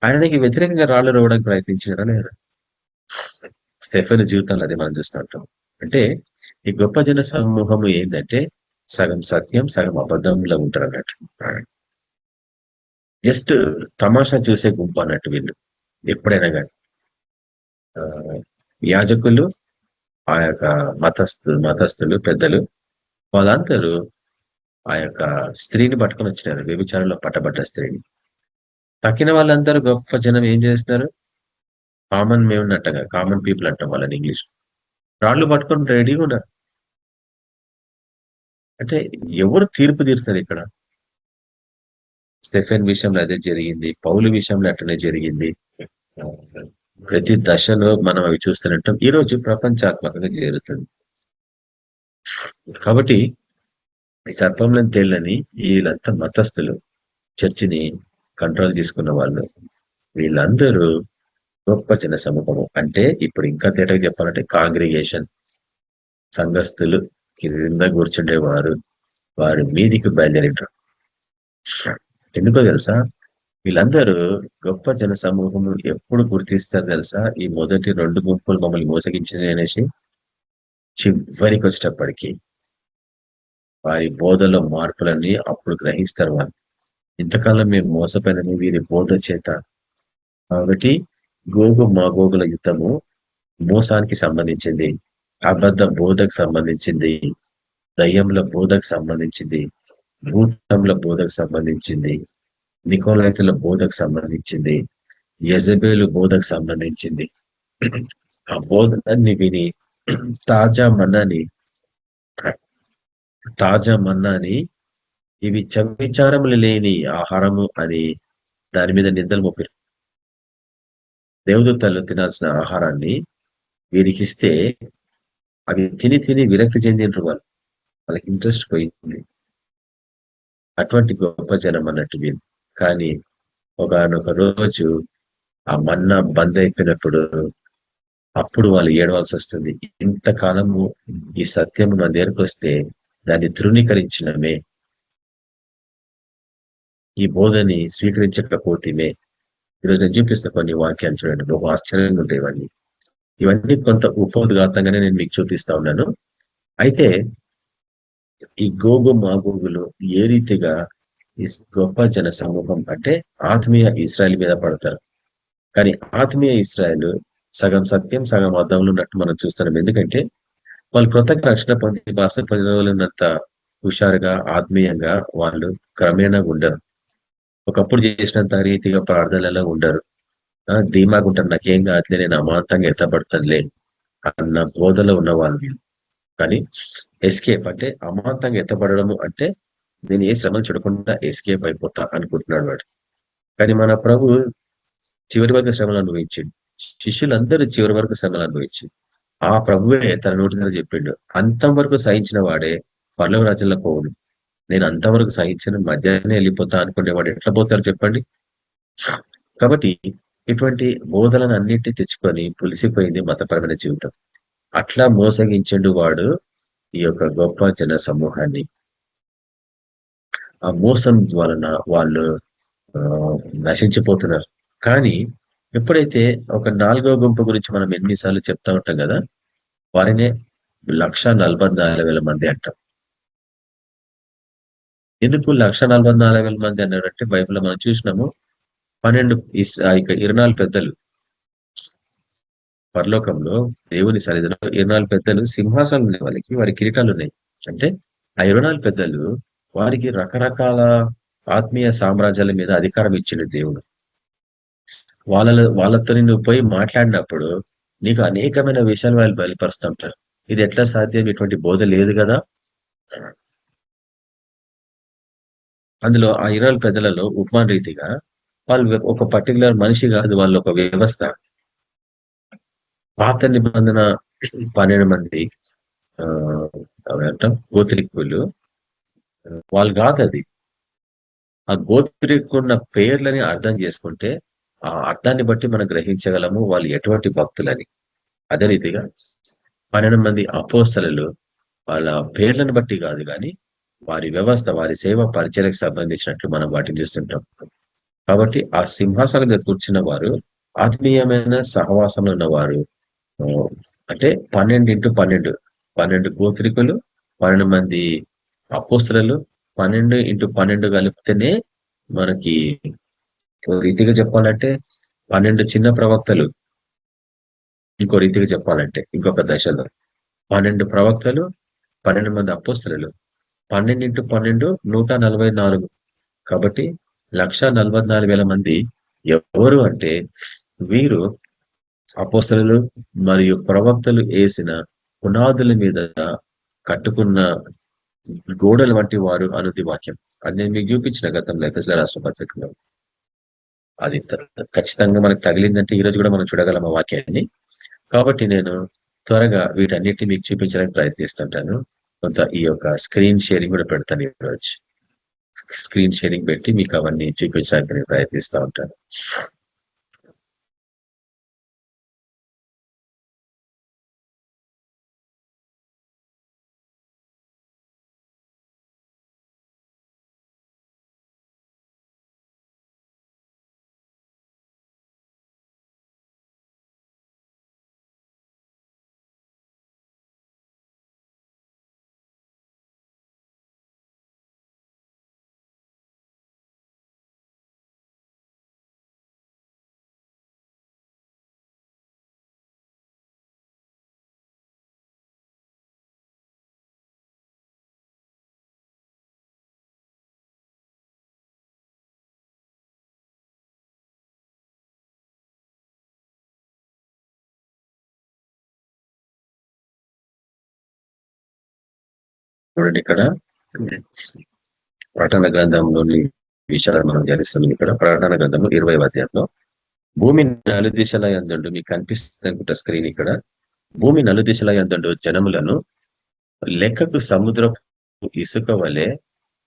ఆయనకి వ్యతిరేకంగా రాళ్ళు రావడానికి ప్రయత్నించినారా లేదా? స్టెఫెన్ జీవితంలో అది మనం చూస్తూ ఉంటాం. అంటే ఈ గొప్ప జన సమూహము ఏంటంటే సగం సత్యం సగం అబద్ధంలో ఉంటారు అన్నట్టు. జస్ట్ తమాషా చూసే గుంపు అన్నట్టు వీళ్ళు ఎప్పుడైనా కానీ. యాజకులు, ఆ యొక్క మతస్థులు పెద్దలు వాళ్ళందరూ ఆ యొక్క స్త్రీని పట్టుకొని వచ్చినారు, వ్యభిచారంలో పట్టబడ్డ స్త్రీని. తక్కిన వాళ్ళందరూ గొప్ప జనం ఏం చేస్తున్నారు? కామన్ మేము అంటాం, కామన్ పీపుల్ అంటాం వాళ్ళని ఇంగ్లీష్. రాళ్ళు పట్టుకొని రెడీగా ఉన్నారు. అంటే ఎవరు తీర్పు తీరుస్తారు ఇక్కడ? స్టెఫెన్ విషయంలో అదే జరిగింది, పౌలు విషయంలో అట్లనే జరిగింది. ప్రతి దశలో మనం అవి చూస్తున్నట్టు ఈ రోజు ప్రపంచాత్మకంగా జరుగుతుంది. కాబట్టి ఈ సర్పంలను తేళ్ళని వీళ్ళంతా మతస్థులు, చర్చిని కంట్రోల్ చేసుకున్న వాళ్ళు. వీళ్ళందరూ గొప్ప జన సమూహము. అంటే ఇప్పుడు ఇంకా తేటగా చెప్పాలంటే కాంగ్రిగేషన్, సంఘస్థులు కింద కూర్చుండేవారు వారి మీదికి బయలుదేరింటారు. ఎందుకో తెలుసా? వీళ్ళందరూ గొప్ప జన సమూహము ఎప్పుడు గుర్తిస్తారు తెలుసా? ఈ మొదటి 2 గుంపులు మమ్మల్ని మోసగించింది అనేసి చివరికి వచ్చేటప్పటికి వారి బోధలో మార్పులన్నీ అప్పుడు గ్రహిస్తారు వాళ్ళు. ఇంతకాలం మేము మోసపోయినని వీరి బోధ చేత. కాబట్టి గోగు మాగోగుల యుద్ధము మోసానికి సంబంధించింది, అబద్ధ బోధకు సంబంధించింది, దయ్యంల బోధకు సంబంధించింది, భూతంల బోధకు సంబంధించింది, నికోలైతుల బోధకు సంబంధించింది, యెజబేలు బోధకు సంబంధించింది. ఆ బోధనని విని తాజా మన్నాని ఇవి చవిచారములు లేని ఆహారము అని దాని మీద నిందలు మోపారు. దేవదూతలు తినాల్సిన ఆహారాన్ని వీరికి ఇస్తే అవి తిని విరక్తి చెందినరు వాళ్ళు. వాళ్ళకి ఇంట్రెస్ట్ పోయింది. అటువంటి గొప్ప జనం అన్నట్టు వీళ్ళు. కానీ ఒకనొక రోజు ఆ మన్నా బంద్ అయిపోయినప్పుడు అప్పుడు వాళ్ళు ఏడవలసి వస్తుంది. ఇంతకాలము ఈ సత్యము నా దగ్గరకు వస్తే దాన్ని ధృవీకరించినమే, ఈ బోధని స్వీకరించకపోతేమే. ఈరోజు నేను చూపిస్తా కొన్ని వాక్యాలు, చూడండి, బహు ఆశ్చర్యంగా ఉంటాయి ఇవన్నీ కొంత ఉపోద్ఘాతంగానే నేను మీకు చూపిస్తా ఉన్నాను. అయితే ఈ గోగు మాగోగులు ఏ రీతిగా ఈ గొప్ప జన సమూహం అంటే ఆత్మీయ ఇశ్రాయేల్ మీద పడతారు. కానీ ఆత్మీయ ఇశ్రాయేల్ సగం సత్యం సగం అర్థంలో ఉన్నట్టు మనం చూస్తున్నాం. ఎందుకంటే వాళ్ళు కృతజ్ఞ రక్షణ పొంది భాష పొందినంత హుషారుగా ఆత్మీయంగా వాళ్ళు క్రమేణా ఉండరు. ఒకప్పుడు చేసినంత రీతిగా ప్రార్థనలలో ఉండరు. ధీమాగా ఉంటారు, నాకేం కావట్లే, నేను అమాంతంగా ఎత్తపడతానులే అన్న బోధలో ఉన్న వాళ్ళు. కానీ ఎస్కేప్ అంటే అమాంతంగా ఎత్తపడము అంటే నేను ఏ శ్రమలు చూడకుండా ఎస్కేప్ అయిపోతా అనుకుంటున్నాడు వాడు. కానీ మన ప్రభు చివరి వరకు శ్రమలు అనుభవించిండు. శిష్యులందరూ చివరి వరకు శ్రమలు అనుభవించిండు. ఆ ప్రభువే తన నోటి మీద చెప్పిండు, అంతం వరకు సహించిన వాడే పర్లోక రాజ్యంలో పోవును. నేను అంతవరకు సహించిన మధ్యాహ్నం వెళ్ళిపోతా అనుకునేవాడు ఎట్లా పోతారు చెప్పండి? కాబట్టి ఇటువంటి బోధలను అన్నింటినీ తెచ్చుకొని పులిసిపోయింది మతపరమైన జీవితం. అట్లా మోసగించండు వాడు ఈ యొక్క గొప్ప జన సమూహాన్ని. ఆ మోసం వలన వాళ్ళు నశించిపోతున్నారు. కానీ ఎప్పుడైతే ఒక 4వ గుంపు గురించి మనం ఎన్నిసార్లు చెప్తా ఉంటాం కదా, వారినే 1,44,000 మంది అంటాం. ఎందుకు 1,44,000 మంది అన్నారంటే బైబిల్లో మనం చూసినాము 12 24 పెద్దలు పరలోకంలో దేవుని సన్నిధిలో 24 పెద్దలు సింహాసనాలు ఉన్నాయి, వారి కిరీటాలు ఉన్నాయి. అంటే ఆ 24 పెద్దలు వారికి రకరకాల ఆత్మీయ సామ్రాజ్యాల మీద అధికారం ఇచ్చిండు దేవుడు. వాళ్ళతో నువ్వు పోయి మాట్లాడినప్పుడు నీకు అనేకమైన విషయాలు వాళ్ళు బయలుపరుస్తుంటారు. ఇది ఎట్లా సాధ్యం? ఇటువంటి బోధ లేదు కదా. అందులో ఆ 24 పెద్దలలో ఉపమాన రీతిగా వాళ్ళు ఒక పర్టికులర్ మనిషి కాదు, వాళ్ళు ఒక వ్యవస్థ. పాత నిబంధన 12 మంది అంటాం గోత్రికులు, వాళ్ళు కాదు అది. ఆ గోత్రికున్న పేర్లని అర్థం చేసుకుంటే ఆ అర్థాన్ని బట్టి మనం గ్రహించగలము వాళ్ళు ఎటువంటి భక్తులని. అదే రీతిగా 12 మంది అపోస్తలులు వాళ్ళ పేర్లను బట్టి కాదు కానీ వారి వ్యవస్థ, వారి సేవ పరిచయకు సంబంధించినట్లు మనం వాటిని చూస్తుంటాం. కాబట్టి ఆ సింహాసనం మీద కూర్చున్న వారు ఆత్మీయమైన సహవాసంలో ఉన్నవారు. అంటే 12 గోత్రికులు, 12 మంది అపోస్తలులు, 12 కలిపితేనే మనకి రీతిగా చెప్పాలంటే 12 చిన్న ప్రవక్తలు. ఇంకో రీతిగా చెప్పాలంటే ఇంకొక దశలో 12 ప్రవక్తలు, 12 మంది అపోస్తలులు, 12 × 12 144. కాబట్టి 1,44,000 మంది ఎవరు అంటే వీరు అపోస్తలులు మరియు ప్రవక్తలు వేసిన పునాదుల మీద కట్టుకున్న గోడల వంటి వారు అనుది వాక్యం. అది నేను మీకు చూపించిన గతంలో ఎఫెసీయుల రాష్ట్ర పత్రికలో. అది ఖచ్చితంగా మనకు తగిలిందంటే ఈరోజు కూడా మనం చూడగలం ఆ వాక్యాన్ని. కాబట్టి నేను త్వరగా వీటన్నిటిని మీకు చూపించడానికి ప్రయత్నిస్తుంటాను. కొంత ఈ యొక్క స్క్రీన్ షేరింగ్ కూడా పెడతాను ఈరోజు. స్క్రీన్ షేరింగ్ పెట్టి మీకు అవన్నీ చూపించడానికి నేను ప్రయత్నిస్తూ ఉంటాను. చూడండి, ఇక్కడ ప్రకటన గ్రంథంలోని విషయాలను మనం ధ్యానిస్తున్నాం. ఇక్కడ ప్రకటన గ్రంథము 20వ అధ్యాయంలో భూమి నలుదిశల యందుండు, మీకు కనిపిస్తుంది అనుకుంటా స్క్రీన్. ఇక్కడ భూమి నలుదిశల యందుండు జనములను లెక్కకు సముద్రపు ఇసుక వలె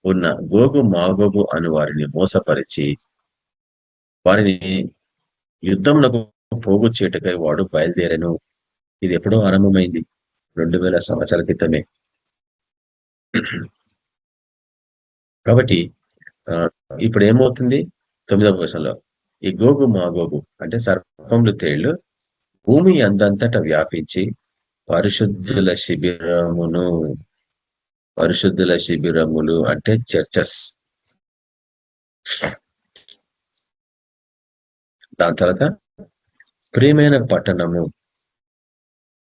ఉన్న గోగు మాగోగు అను వారిని మోసపరిచి వారిని యుద్ధములకు పోగు చేయటకై వాడు బయలుదేరను. ఇది ఎప్పుడో ఆరంభమైంది, 2000 సంవత్సరాల క్రితమే. కాబట్టి ఇప్పుడు ఏమవుతుంది? 9వ వచనంలో ఈ గోగు మాగోగు అంటే సర్పములు, తేళ్లు భూమి అందంతటా వ్యాపించి పరిశుద్ధుల శిబిరములు అంటే చర్చస్. దాని తర్వాత ప్రియమైన పట్టణము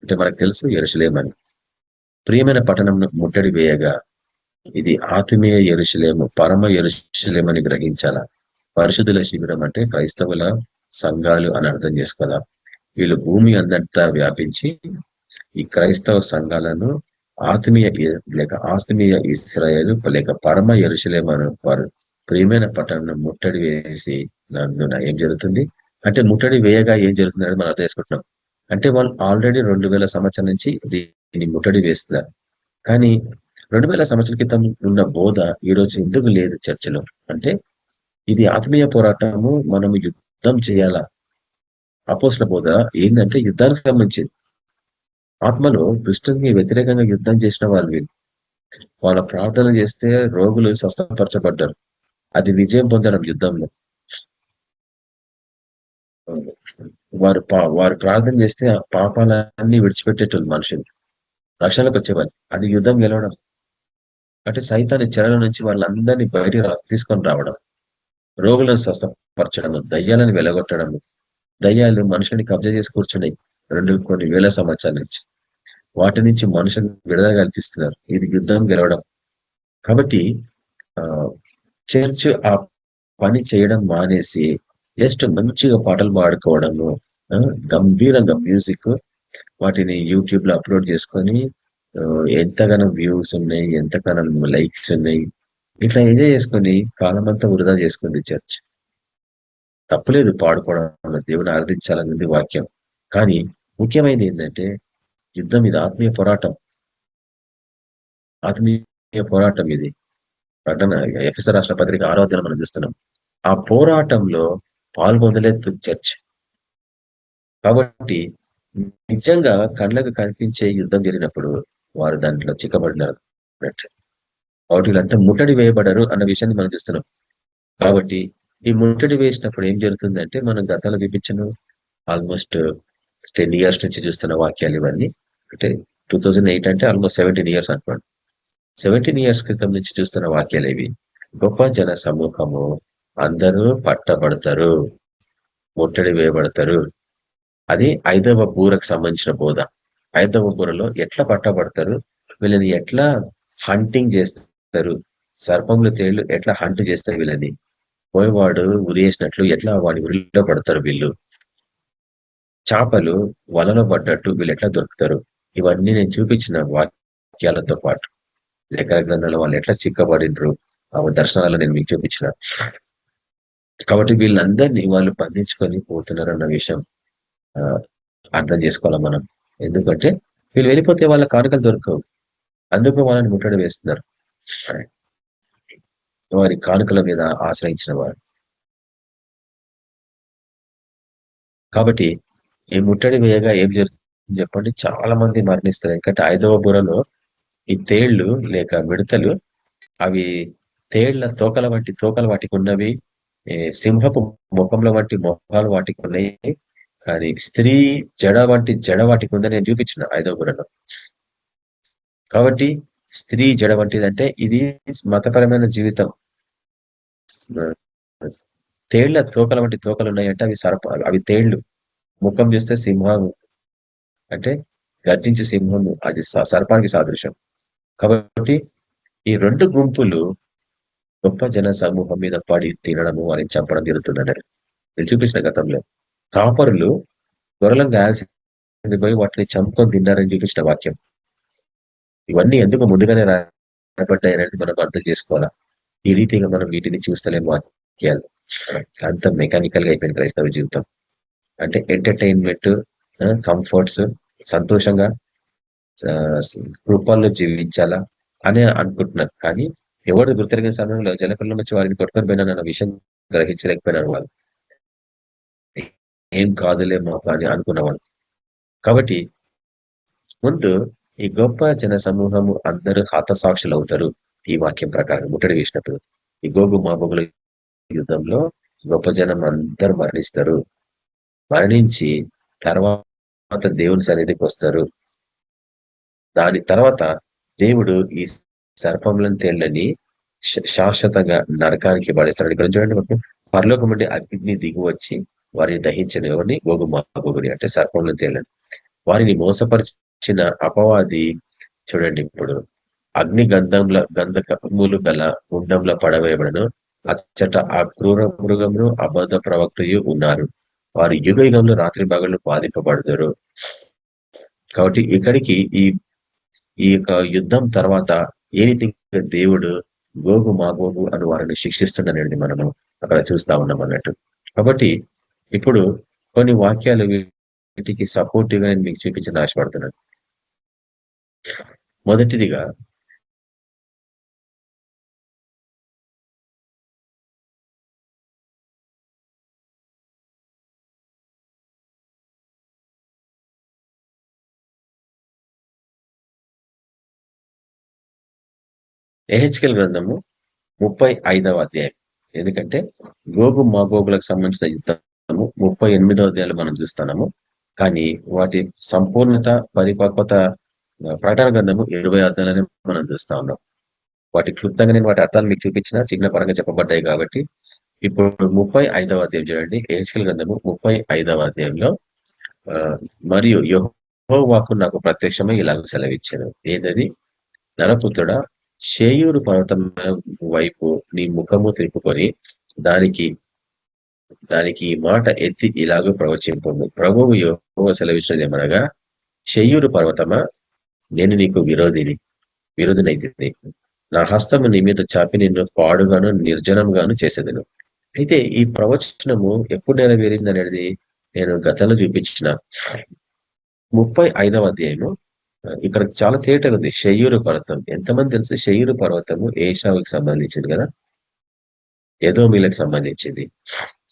అంటే మనకు తెలుసు యెరూషలేమని. ప్రియమైన పట్టణంను ముట్టడి వేయగా ఇది ఆత్మీయ యెరూషలేము, పరమ యెరూషలేమని గ్రహించాల. పరిశుద్ధుల శిబిరం అంటే క్రైస్తవుల సంఘాలు అని అర్థం చేసుకోవాలా. వీళ్ళు భూమి అందంతా వ్యాపించి ఈ క్రైస్తవ సంఘాలను ఆత్మీయ ఇశ్రాయేలు లేక పరమ యెరూషలేమను వారు ప్రియమైన పట్టణం ముట్టడి వేసి నందున ఏం జరుగుతుంది అంటే, ముట్టడి వేయగా ఏం జరుగుతుంది అనేది మనం అర్థం చేసుకుంటున్నాం. అంటే వాళ్ళు ఆల్రెడీ 2000 సంవత్సరాల నుంచి దీన్ని ముట్టడి వేస్తున్నారు. కానీ 2000 సంవత్సరాల క్రితం ఉన్న బోధ ఈరోజు ఎందుకు లేదు చర్చలో అంటే, ఇది ఆత్మీయ పోరాటము, మనము యుద్ధం చేయాలా. అపోస్తల బోధ ఏంటంటే యుద్ధానికి సంబంధించింది. ఆత్మలో దుష్టునికి వ్యతిరేకంగా యుద్ధం చేసిన వాళ్ళు వీళ్ళు. వాళ్ళ ప్రార్థన చేస్తే రోగులు స్వస్థపరచబడ్డారు. అది విజయం పొందడం యుద్ధంలో. వారు ప్రార్థన చేస్తే ఆ పాపాలన్నీ విడిచిపెట్టేటోళ్ళు మనుషులు. రక్షణకు వచ్చేవాళ్ళు. అది యుద్ధం గెలవడం. అంటే సైతాన్ని చెరల నుంచి వాళ్ళందరినీ బయటికి తీసుకొని రావడం. రోగులను స్వస్థపరచడము, దయ్యాలను వెలగొట్టడము. దయ్యాలు మనుషుని కబ్జా చేసి కూర్చున్నాయి కొన్ని వేల సంవత్సరాల నుంచి. వాటి నుంచి మనుషులు విడుదల కల్పిస్తున్నారు. ఇది యుద్ధం గెలవడం. కాబట్టి ఆ చర్చ్ ఆ పని చేయడం మానేసి జస్ట్ మంచిగా పాటలు పాడుకోవడము, గంభీరంగా మ్యూజిక్ వాటిని యూట్యూబ్ లో అప్లోడ్ చేసుకొని ఎంతగానో వ్యూస్ ఉన్నాయి, ఎంతగానో లైక్స్ ఉన్నాయి, ఇట్లా ఎంజాయ్ చేసుకొని కాలం అంతా వృధా చేసుకుంది చర్చ్. తప్పులేదు పాడుకోవడం, దేవుని ఆరాధించాలన్నది వాక్యం. కానీ ముఖ్యమైనది ఏంటంటే యుద్ధం ఇది, ఆత్మీయ పోరాటం. ఆత్మీయ పోరాటం ఇది. ప్రకటన ఎఫెస రాష్ట్ర పత్రిక 6వ అధ్యాయం మనం చూస్తున్నాం. ఆ పోరాటంలో పాల్గొనలేదు చర్చ్. కాబట్టి నిజంగా కళ్ళకు కనిపించే యుద్ధం జరిగినప్పుడు వారు దాంట్లో చిక్కబడినారు. కాబట్టి వీళ్ళంతా ముట్టడి వేయబడరు అన్న విషయాన్ని మనం చూస్తున్నాం. కాబట్టి ఈ ముట్టడి వేసినప్పుడు ఏం జరుగుతుందంటే మనం గతాలు చూపించను ఆల్మోస్ట్ 10 ఇయర్స్ నుంచి చూస్తున్న వాక్యాలు ఇవన్నీ. అంటే 2008 అంటే ఆల్మోస్ట్ 17 ఇయర్స్ అనుకోండి. 17 ఇయర్స్ క్రితం నుంచి చూస్తున్న వాక్యాలు ఇవి. గొప్ప జన సమూహము అందరూ పట్టబడతారు, ముట్టడి వేయబడతారు. అది 5వ బూరకు సంబంధించిన బోధ. 5వ బూరలో ఎట్లా పట్టబడతారు, వీళ్ళని ఎట్లా హంటింగ్ చేస్తారు, సర్పములు తేళ్లు ఎట్లా హంట్ చేస్తారు వీళ్ళని, పోయేవాడు ఉరియేసినట్లు ఎట్లా వాడి ఉరిలో పడతారు వీళ్ళు, చేపలు వలలో పడ్డట్టు వీళ్ళు ఎట్లా దొరుకుతారు, ఇవన్నీ నేను చూపించిన వాక్యాలతో పాటు జకర్యా గ్రంథంలో వాళ్ళు ఎట్లా చిక్కబడినరు ఆ దర్శనాలను నేను మీకు చూపించిన. కాబట్టి వీళ్ళందరినీ వాళ్ళు బంధించుకొని పోతున్నారు అన్న విషయం అర్థం చేసుకోవాలి మనం. ఎందుకంటే వీళ్ళు వెళ్ళిపోతే వాళ్ళ కానుకలు దొరకవు, అందుకు వాళ్ళని ముట్టడి వేస్తున్నారు, వారి కానుకల మీద ఆశ్రయించిన వారు. కాబట్టి ఈ ముట్టడి వేయగా ఏం జరుగుతుంది చెప్పండి, చాలా మంది మరణిస్తారు. ఎందుకంటే 5వ బురలో ఈ తేళ్లు లేక మిడతలు, అవి తేళ్ల తోకల వాటికి ఉన్నవి, సింహపు ముఖంలో వంటి మొహాలు వాటికి ఉన్నాయి, కానీ స్త్రీ జడ వాటికి ఉందని నేను చూపించిన 5వ బురలో. కాబట్టి స్త్రీ జడ వంటిదంటే ఇది మతపరమైన జీవితం. తేళ్ల తోకల వంటి తోకలు ఉన్నాయంటే అవి తేళ్లు. ముఖం చూస్తే సింహం, అంటే గర్జించే సింహము, అది సర్పానికి సాదృశ్యం. కాబట్టి ఈ 2 గుంపులు గొప్ప జన సమూహం మీద పడి తినడము, వారిని చంపడం జరుగుతుందన్నారు నేను చూపించిన గతంలో. కాపరులు గొర్రెలను గాయాల్సింది పోయి వాటిని చంపుకొని తిన్నారని చూపించిన వాక్యం. ఇవన్నీ ఎందుకు ముందుగానే రాబడ్డాయనేది మనం అర్థం చేసుకోవాలా. ఈ రీతిగా మనం వీటిని చూస్తలేము వాక్యాలు. అంత మెకానికల్ గా అయిపోయింది క్రైస్తవ జీవితం. అంటే ఎంటర్టైన్మెంట్, కంఫర్ట్స్, సంతోషంగా కృపల్లో జీవించాలా అని అనుకుంటున్నారు. కానీ ఎవరు గుర్తెరిగిన సమయంలో జలపిల్లల వచ్చి వారిని కొట్టుకొని పోయినానన్న విషయం గ్రహించలేకపోయినారు వాళ్ళు. ఏం కాదులే మాకు అని అనుకున్నవాళ్ళు. కాబట్టి ముందు ఈ గొప్ప జన సమూహము అందరూ హతసాక్షులు అవుతారు ఈ వాక్యం ప్రకారం ముట్టడి వేసినప్పుడు. ఈ గోగు మాగోగుల యుద్ధంలో గొప్ప జనం అందరూ మరణిస్తారు. మరణించి తర్వాత దేవుని సన్నిధికి వస్తారు. దాని తర్వాత దేవుడు ఈ సర్పములను తేళ్లని శాశ్వతంగా నరకానికి పడేస్తాడు. ఇక్కడ చూడండి, మాకు పరలోకం నుండి అగ్ని దిగి వచ్చి వారిని దహించిన ఎవరిని, గోగు మాగోగుని అంటే సర్పములను తేళ్ళని. వారిని మోసపరిచిన అపవాది చూడండి, ఇప్పుడు అగ్ని గంధకములు గల గుండంలో పడవేయబడను, అచ్చట ఆ క్రూర మృగమును అబద్ధ ప్రవక్తయు ఉన్నారు, వారు యుగ యుగంలో రాత్రి భాగంలో బాధింపబడతారు. కాబట్టి ఇక్కడికి ఈ యొక్క యుద్ధం తర్వాత ఏ రీతిగా దేవుడు గోగు మాగోగు అని వారిని శిక్షిస్తున్నాడండి మనము అక్కడ చూస్తా ఉన్నాం అన్నట్టు. కాబట్టి ఇప్పుడు కొన్ని వాక్యాలు వీటికి సపోర్టివ్ గా నేను మీకు చూపించని ఆశపడుతున్నాను. మొదటిదిగా ఎహెచ్కేల్ గ్రంథము 35వ అధ్యాయం. ఎందుకంటే గోగు మాగోగులకు సంబంధించిన యుద్ధము 38వ అధ్యాయంలో మనం చూస్తున్నాము. కానీ వాటి సంపూర్ణత పరిపక్వత ప్రకటన గ్రంథము 20 అధ్యాయాలని మనం చూస్తా ఉన్నాం. వాటి క్లుప్తంగా నేను వాటి అర్థాలు మీకు చూపించిన చిన్న పరంగా చెప్పబడ్డాయి కాబట్టి ఇప్పుడు 35వ అధ్యాయం చూడండి. ఎహెచ్కేల్ గ్రంథము 35వ అధ్యాయంలో మరియు యెహోవాకు నాకు ప్రత్యక్షమై ఇలాగ సెలవిచ్చాను. ఏదది? నరపుత్రుడా, షేయూరు పర్వతం వైపు నీ ముఖము తిప్పుకొని దానికి ఈ మాట ఎత్తి ఇలాగూ ప్రవచింపము. ప్రభువు యెహోవా సెలవిచ్చినది ఏమనగా, షేయూరు పర్వతమా, నేను నీకు విరోధినైతిని. నా హస్తము నీ మీద చాపి నిన్ను పాడుగాను నిర్జనంగాను చేసేదను. అయితే ఈ ప్రవచనము ఎప్పుడు నెరవేరింది అనేది నేను గతంలో చూపించిన 35వ అధ్యాయము. ఇక్కడ చాలా తేటగా ఉంది. షెయూరు పర్వతం ఎంతమంది తెలుసు? షెయూరు పర్వతము ఏషావుకి సంబంధించింది కదా, ఎదోమీలకు సంబంధించింది.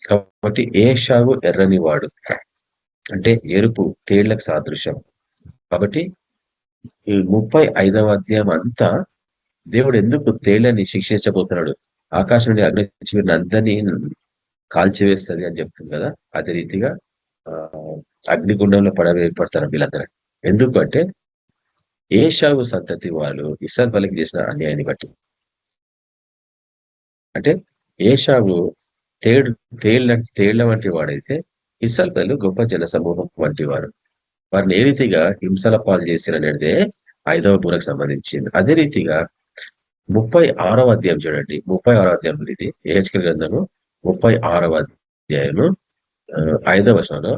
కాబట్టి ఏషావు ఎర్రని వాడు అంటే ఎరుపు తేళ్లకు సాదృశ్యం. కాబట్టి ఈ 35వ అధ్యాయం అంతా దేవుడు ఎందుకు తేళ్లని శిక్షించబోతున్నాడు, ఆకాశం నుండి అగ్ని అందరినీ కాల్చివేస్తుంది అని చెప్తుంది కదా. అదే రీతిగా అగ్నిగుండంలో పడతారు వీళ్ళందరూ. ఎందుకంటే ఏషావు సంతతి వాళ్ళు ఇస్రాయేల్ వాళ్ళకి చేసిన అన్యాయాన్ని బట్టి. అంటే ఏషావు తేళ్ల వంటి వాడైతే ఇస్రాయేల్ ప్రజలు గొప్ప జన సమూహం వంటి వారు. వారిని ఏ రీతిగా హింసల పాలు చేశారనేదే 5వ బూరకు సంబంధించింది. అదే రీతిగా 36వ అధ్యాయం చూడండి. 36వ అధ్యాయం ఇది ఎహెచ్కేల్ గ్రంథము 36వ అధ్యాయము 5వ వచనంలో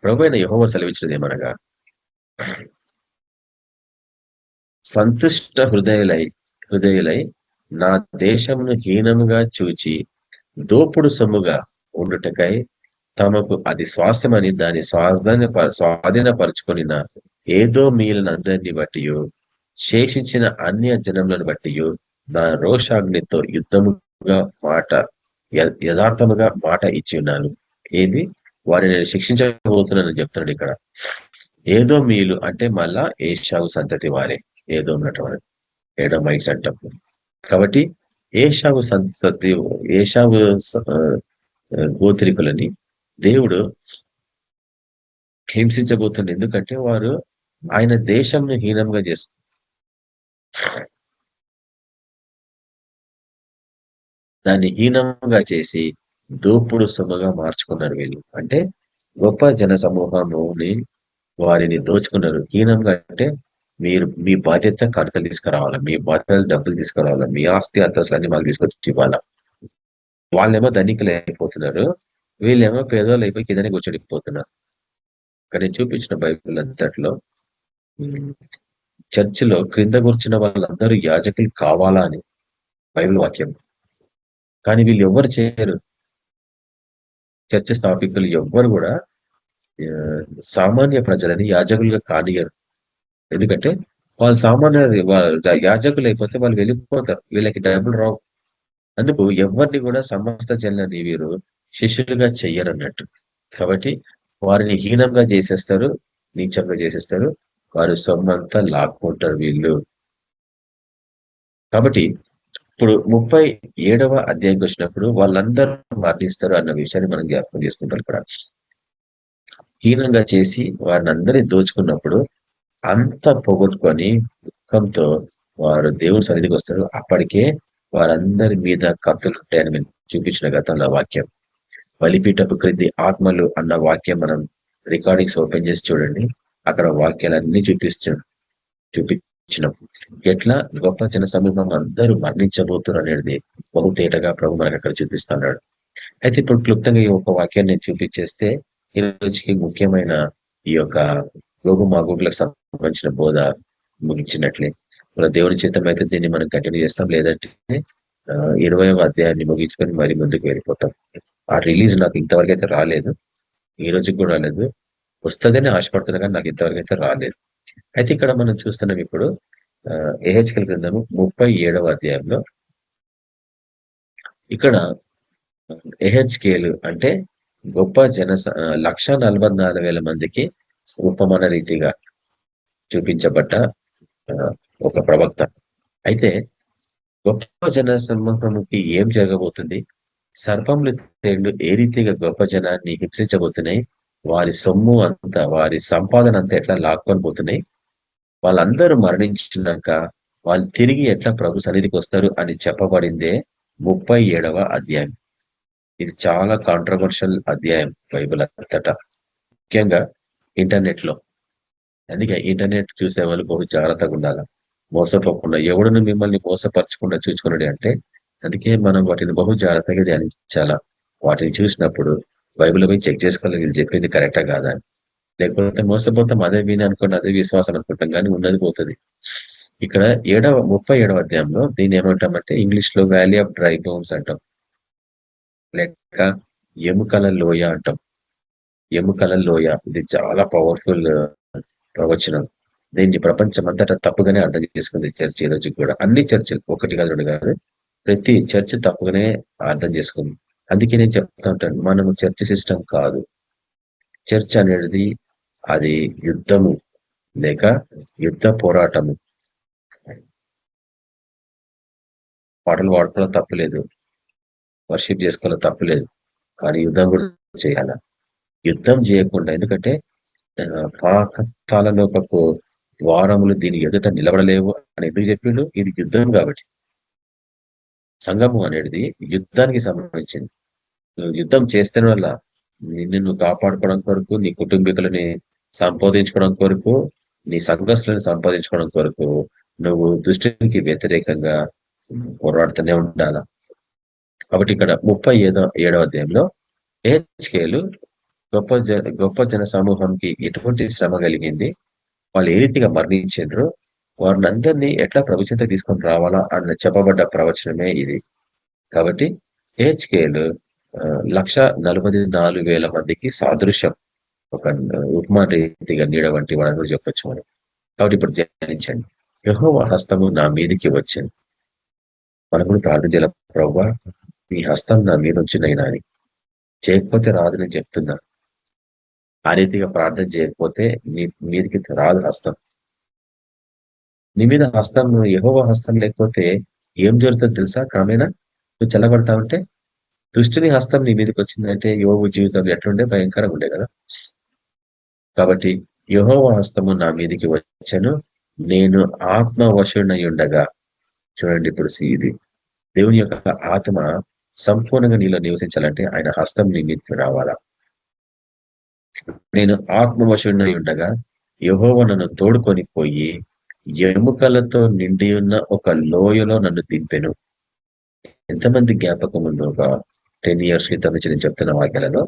ప్రభువైన యెహోవా సెలవిచ్చినది ఏమనగా, సంతుష్ట హృదయులై నా దేశమును హీనముగా చూచి దోపుడు సొమ్ముగా ఉండుటకై తమకు అది స్వాస్థ్యమని దాని స్వాధీనపరుచుకొనిన ఏదోమీయులందరినీ బట్టి శేషించిన అన్య జనములను బట్టి నా రోషాగ్నితో యుద్ధముగా యథార్థముగా మాట ఇచ్చి ఉన్నాను. ఏది? వారిని నేను శిక్షించబోతున్నానని చెప్తున్నాడు ఇక్కడ. ఏదోమీయులు అంటే మళ్ళా ఏషావు సంతతి వారే, ఏడోమైట్స్ అంటాం. కాబట్టి ఏషావు సంతతి, ఏషావు గోత్రికులని దేవుడు హింసించబోతుంది. ఎందుకంటే వారు ఆయన దేశంను హీనంగా దాన్ని హీనంగా చేసి దోపుడు సొమ్ముగా మార్చుకున్నారు వీళ్ళు. అంటే గొప్ప జన సమూహముని వారిని దోచుకున్నారు. హీనంగా అంటే మీరు మీ బాధ్యత కనుకలు తీసుకురావాలా, మీ బాధ్యత డబ్బులు తీసుకురావాలా, మీ ఆస్తి అంతస్తులన్నీ మాకు తీసుకొచ్చి ఇవ్వాలా. వాళ్ళేమో ధనికులు అయిపోతున్నారు, వీళ్ళేమో పేదవాళ్ళు అయిపోయి కిందనే కూర్చొనిపోతున్నారు. ఇక్కడ నేను చూపించిన బైబిల్ అంతట్లో చర్చిలో క్రింద కూర్చున్న వాళ్ళందరూ యాజకులు కావాలా అని బైబిల్ వాక్యం. కానీ వీళ్ళు ఎవ్వరు చేయరు. చర్చ స్థాపికులు ఎవ్వరు కూడా సామాన్య ప్రజలని యాజకులుగా కానియరు. ఎందుకంటే వాళ్ళు సామాన్య యాజకులు అయిపోతే వాళ్ళు వెళ్ళిపోతారు, వీళ్ళకి డబ్బులు రావు. అందుకు ఎవరిని కూడా సమస్త జనులని వీరు శిష్యులుగా చెయ్యరు అన్నట్టు. కాబట్టి వారిని హీనంగా చేసేస్తారు, నీచంగా చేసేస్తారు, వారి సొమ్మంతా లాక్కుంటారు వీళ్ళు. కాబట్టి ఇప్పుడు 37వ అధ్యాయంకి వచ్చినప్పుడు వాళ్ళందరూ మరణిస్తారు అన్న విషయాన్ని మనం జ్ఞాపకం చేసుకుంటాం. ఇక్కడ హీనంగా చేసి వారిని అందరినీ దోచుకున్నప్పుడు అంత పోగొట్టుకొని దుఃఖంతో వారు దేవుని సన్నిధికి వస్తారు. అప్పటికే వారందరి మీద కత్తులు ఉంటాయని మేము చూపించిన గతంలో వాక్యం. బలిపీఠపు క్రింది ఆత్మలు అన్న వాక్యం మనం రికార్డింగ్స్ ఓపెన్ చేసి చూడండి. అక్కడ వాక్యాలన్నీ చూపించినాం. ఎట్లా గొప్ప జన సమూహం అందరూ మరణించబోతున్నారు అనేది బహుతేటగా ప్రభు మనకు అక్కడ చూపిస్తున్నాడు. అయితే ఇప్పుడు క్లుప్తంగా ఈ ఒక వాక్యాన్ని నేను చూపించేస్తే ఈ రోజుకి ముఖ్యమైన ఈ యొక్క గోగు మాగోగులకు సంబంధించిన బోధ ముగించినట్లే. మన దేవుని చిత్తం అయితే దీన్ని మనం కంటిన్యూ చేస్తాం, లేదంటే 20వ అధ్యాయాన్ని ముగించుకొని మరి ముందుకు వెళ్ళిపోతాం. ఆ రిలీజ్ నాకు ఇంతవరకు అయితే రాలేదు, ఈ రోజుకి కూడా రాలేదు. వస్తుందని ఆశపడుతున్నా కానీ నాకు ఇంతవరకు అయితే రాలేదు. అయితే ఇక్కడ మనం చూస్తున్నాం ఇప్పుడు ఎహెచ్కేల్ గ్రంథము 37వ అధ్యాయంలో ఇక్కడ ఎహెచ్కేలు అంటే గొప్ప 1,44,000 మందికి ఉపమాన రీతిగా చూపించబడ్డ ఒక ప్రవక్త. అయితే గొప్ప జన సమూహముకి ఏం జరగబోతుంది? సర్పములు తేళ్లు ఏ రీతిగా గొప్ప జనాన్ని హింసించబోతున్నాయి, వారి సొమ్ము అంతా, వారి సంపాదన అంతా ఎట్లా లాక్కొని పోతున్నాయి, వాళ్ళందరూ మరణించినాక వాళ్ళు తిరిగి ఎట్లా ప్రభు సన్నిధికి వస్తారు అని చెప్పబడిందే 37వ అధ్యాయం. ఇది చాలా కాంట్రవర్షియల్ అధ్యాయం బైబిల్ అంతటా, ముఖ్యంగా ఇంటర్నెట్ లో. అందుకే ఇంటర్నెట్ చూసే వాళ్ళు బహు జాగ్రత్తగా ఉండాలి, మోసపోకుండా. ఎవడును మిమ్మల్ని మోసపరచకుండా చూసుకున్నాడు అంటే, అందుకే మనం వాటిని బహు జాగ్రత్తగా ధ్యానించాలా. వాటిని చూసినప్పుడు బైబిల్ పోయి చెక్ చేసుకోవాలి, వీళ్ళు చెప్పింది కరెక్టా కాదా అని. లేకపోతే మోసపోతాం, అదే విని అనుకోండి, అదే విశ్వాసం అనుకుంటాం, కానీ ఉన్నది పోతుంది. ఇక్కడ 37వ అధ్యాయంలో దీన్ని ఏమంటామంటే, ఇంగ్లీష్ లో వ్యాలీ ఆఫ్ డ్రై బోన్స్ అంటాం, లేక ఎముకల లోయ అంటాం. ఎముకల లోయ, ఇది చాలా పవర్ఫుల్ ప్రవచనం. దీన్ని ప్రపంచం అంతటా తప్పుగానే అర్థం చేసుకుంది చర్చ్ ఈ రోజు కూడా. అన్ని చర్చలు, ఒకటి కాదు రెండు కాదు, ప్రతి చర్చ్ తప్పుగానే అర్థం చేసుకుంది. అందుకే నేను చెప్తా ఉంటాను, మనము చర్చ్ సిస్టమ్ కాదు. చర్చ్ అనేది అది యుద్ధము లేక యుద్ధ పోరాటము. పాటలు పాడుకోవడం తప్పులేదు, వర్షిప్ చేసుకోవడం తప్పులేదు, కానీ యుద్ధం కూడా చేయాల. యుద్ధం చేయకుండా, ఎందుకంటే పాకకాలలోకపు ద్వారములు దీని ఎదుట నిలబడలేవు అని ఎందుకు చెప్పిండు? ఇది యుద్ధం కాబట్టి. సంఘము అనేది యుద్ధానికి సంబంధించింది. నువ్వు యుద్ధం చేస్తేనే వల్ల నిన్ను కాపాడుకోవడం కొరకు, నీ కుటుంబీకులని సంపాదించుకోవడం కొరకు, నీ సంఘస్థులను సంపాదించుకోవడం కొరకు నువ్వు దుష్టునికి వ్యతిరేకంగా పోరాడుతూనే ఉండాల. కాబట్టి ఇక్కడ 37వ అధ్యాయంలో హెచ్కేలు గొప్ప జన సమూహంకి ఎటువంటి శ్రమ కలిగింది, వాళ్ళు ఏ రీతిగా మరణించారు, వారిని అందరినీ ఎట్లా ప్రభుత్వంతో తీసుకొని రావాలా అన్న చెప్పబడ్డ ప్రవచనమే ఇది. కాబట్టి హెచ్కేలు 1,44,000 మందికి సాదృశ్యం, ఒక ఉపమా రీతిగా నీడ వంటి వాడని కూడా చెప్పొచ్చు మనం. కాబట్టి ఇప్పుడు ధ్యానించండి, యెహోవా హస్తము నా మీదికి వచ్చింది. మనం కూడా ప్రార్థించాల, ప్రభువా నీ హస్తం నా మీద వచ్చినైనా అని. చేయకపోతే రాదు, నేను చెప్తున్నా. ఆ రీతిగా ప్రార్థన చేయకపోతే నీ మీదకి రాదు హస్తం. నీ మీద హస్తం, యెహోవా హస్తం లేకపోతే ఏం జరుగుతుందో తెలుసా? క్రమేణా నువ్వు చల్లబడతా ఉంటే దుష్టుని హస్తం నీ మీదకి వచ్చిందంటే యోబు జీవితం ఎట్లుండే? భయంకరంగా ఉండే కదా. కాబట్టి యెహోవా హస్తము నా మీదికి వచ్చాను, నేను ఆత్మవశుడై ఉండగా. చూడండి, ఇప్పుడు ఇది దేవుని యొక్క ఆత్మ సంపూర్ణంగా నీలో నివసించాలంటే ఆయన హస్తం నీ మీదకి రావాలా. నేను ఆత్మవశుడై ఉండగా యెహోవా నన్ను తోడుకొని పోయి ఎముకలతో నిండి ఉన్న ఒక లోయలో నన్ను దింపెను. ఎంతమంది జ్ఞాపకం ఉందో, ఒక 10 years క్రితం నుంచి నేను చెప్తున్న వాక్యాలలో,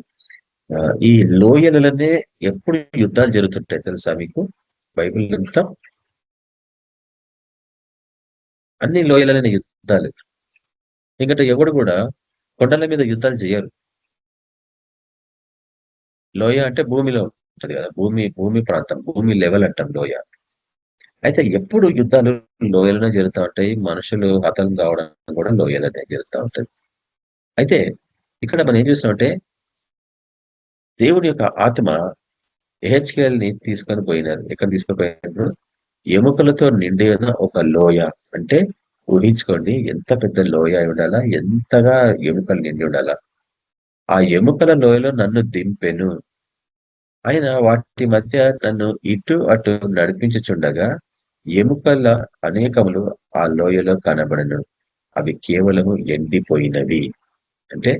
ఈ లోయలలోనే ఎప్పుడు యుద్ధాలు జరుగుతుంటాయి తెలుసా మీకు? బైబిల్ అంతా అన్ని లోయలలోనే యుద్ధాలు. ఎందుకంటే ఎవడు కూడా కొండల మీద యుద్ధాలు చేయరు. లోయ అంటే భూమిలో ఉంటది కదా, భూమి ప్రాంతం, భూమి లెవెల్ అంటాం లోయ. అయితే ఎప్పుడు యుద్ధాలు లోయలోనే జరుగుతూ ఉంటాయి, మనుషులు హతం కావడం కూడా లోయలోనే జరుగుతూ ఉంటుంది. అయితే ఇక్కడ మనం ఏం చూస్తామంటే, దేవుడి యొక్క ఆత్మ ని తీసుకొని పోయినారు. ఎక్కడ తీసుకొని పోయినారు? ఎముకలతో నిండి ఉన్న ఒక లోయ. అంటే ఊహించుకోండి, ఎంత పెద్ద లోయ అయి ఉండాలా, ఎంతగా ఎముకలు నిండి ఉండాలా. ఆ ఎముకల లోయలో నన్ను దింపెను. ఆయన వాటి మధ్య నన్ను ఇటు అటు నడిపించుచుండగా ఎముకల అనేకములు ఆ లోయలో కనబడను, అవి కేవలము ఎండిపోయినవి. అంటే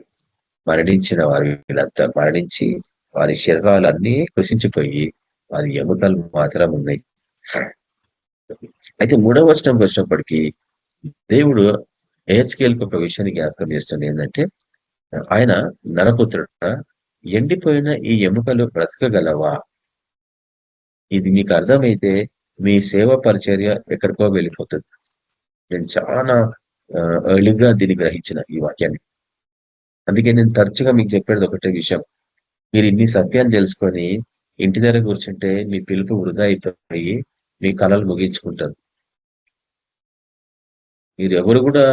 మరణించిన వీళ్ళంతా మరణించి వారి శరీరాలన్నీ కృషించిపోయి వారి ఎముకలు మాత్రం ఉన్నాయి. అయితే 3వ వచనంకి వచ్చినప్పటికీ దేవుడు హెచ్కేలుకు ఒక విషయాన్ని జ్ఞాపకం చేస్తుంది. ఏంటంటే, ఆయన నరపుత్రుడా, ఎండిపోయిన ఈ ఎముకలు బ్రతకగలవా? ఇది మీకు అర్థమైతే మీ సేవ పరిచర్య ఎక్కడికో వెళ్ళిపోతుంది. నేను చాలా ఎర్లీగా దీన్ని గ్రహించిన ఈ వాక్యాన్ని. అందుకే నేను తరచుగా మీకు చెప్పేది ఒకటే విషయం, మీరు ఇన్ని సత్యాన్ని తెలుసుకొని ఇంటి దగ్గర కూర్చుంటే మీ పిలుపు వృధా అయిపోయి మీ కళలు ముగించుకుంటారు. మీరు ఎవరు కూడా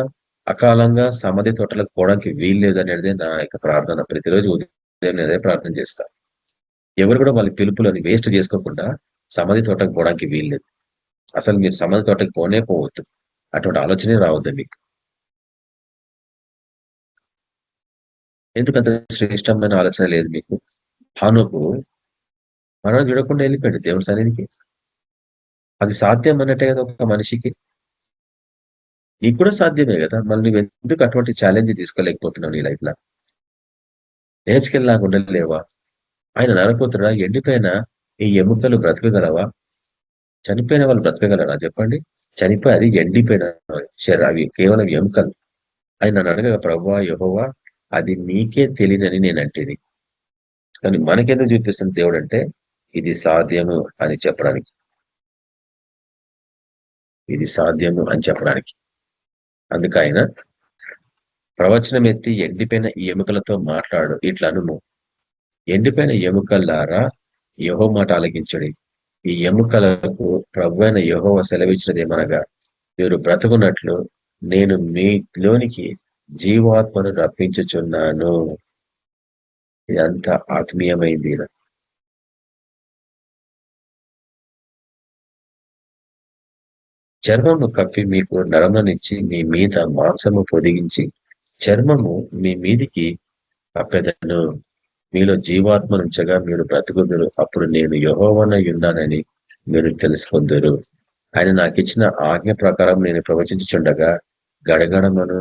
అకాలంగా సమాధి తోటలకు పోవడానికి వీలు లేదనేది నా యొక్క ప్రార్థన. ప్రతిరోజు ఉదయం అదే ప్రార్థన చేస్తా. ఎవరు కూడా వాళ్ళ పిలుపులని వేస్ట్ చేసుకోకుండా సమాధి తోటకు పోవడానికి వీలు లేదు. అసలు మీరు సమాధి తోటకు పోవద్దు, అటువంటి ఆలోచనే రావద్దు మీకు. ఎందుకంత శ్రేష్టమైన ఆలోచన లేదు మీకు? హానోకు మనం చూడకుండా వెళ్ళిపోయాడు దేవుడి సన్నిధికి. అది సాధ్యం అన్నట్టే కదా ఒక మనిషికి. నీకు కూడా సాధ్యమే కదా, మళ్ళీ నువ్వు ఎందుకు అటువంటి ఛాలెంజ్ తీసుకోలేకపోతున్నావు నీ లైఫ్ లో? నేర్చుకెళ్ళలాగా ఉండలేవా? ఆయన నరపుత్రుడా, ఎండిపోయిన ఈ ఎముకలు బ్రతకగలవా? చనిపోయిన వాళ్ళు బ్రతకగలరా చెప్పండి? చనిపోయి అది ఎండిపోయిన అవి కేవలం ఎముకలు. ఆయన నన్ను అడగగా, ప్రభువా యెహోవా అది నీకే తెలియదని నేను అంటేది. కానీ మనకెందుకు చూపిస్తున్న దేవుడు అంటే ఇది సాధ్యము అని చెప్పడానికి. ఇది సాధ్యము అని చెప్పడానికి. అందుకు ఆయన ప్రవచనం ఎత్తి ఎండిపోయిన ఈ ఎముకలతో మాట్లాడు ఇట్లా అనుము, ఎండిపోయిన ఎముకల్లారా యెహోవా మాట ఆలకించుడి. ఈ ఎముకలకు ప్రభువైన యెహోవా సెలవిచ్చినదేమనగా, మీరు బ్రతుకున్నట్లు నేను మీలోనికి జీవాత్మను రప్పించుచున్నాను. ఇదంతా ఆత్మీయమైంది. చర్మము కప్పి మీకు నరమనిచ్చి మీ మీద మాంసము పొదిగించి చర్మము మీ మీదికి కప్పెదను. మీలో జీవాత్మనుంచగా మీరు బ్రతుకుదురు. అప్పుడు నేను యెహోవానై ఉన్నానని మీరు తెలుసుకుందురు. ఆయన నాకు ఇచ్చిన ఆజ్ఞ ప్రకారం నేను ప్రవచించుచుండగా గడగడమను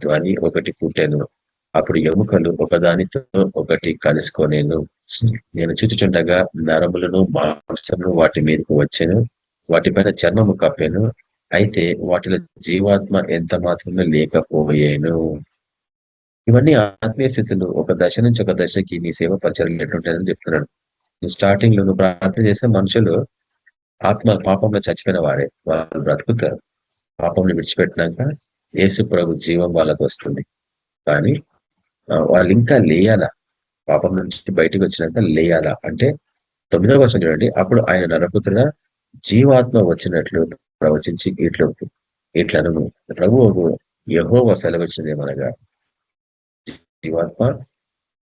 ధ్వని ఒకటి పుట్టెను. అప్పుడు ఎముకలు ఒకదానితో ఒకటి కలుసుకొనేను. నేను చూచుచుండగా నరములను మాంసమును వాటి మీదకు వచ్చెను. వాటిపైన చర్మము కప్పెను. అయితే వాటిలో జీవాత్మ ఎంత మాత్రమే లేకపోయేను. ఇవన్నీ ఆత్మీయ స్థితులు. ఒక దశ నుంచి ఒక దశకి నీ సేవ పరిచయం ఎట్లుంటాయని చెప్తున్నాడు. నువ్వు స్టార్టింగ్ లో నువ్వు ప్రార్థన చేస్తే మనుషులు ఆత్మ పాపంలో చచ్చిపోయిన వారే, వాళ్ళు బ్రతుకుతారు. పాపంని విడిచిపెట్టినాక యేసు ప్రభు జీవం వాళ్ళకు వస్తుంది. కానీ వాళ్ళు ఇంకా లేయాలా, పాపం నుంచి బయటకు వచ్చినాక లేయాలా అంటే 9వ వచనం చూడండి. అప్పుడు ఆయన నరపుత్రుడా జీవాత్మ వచ్చినట్లు ప్రవచించి ఇట్లను ప్రభువు యెహోవా సెలవిచ్చినదేమనగా, జీవాత్మ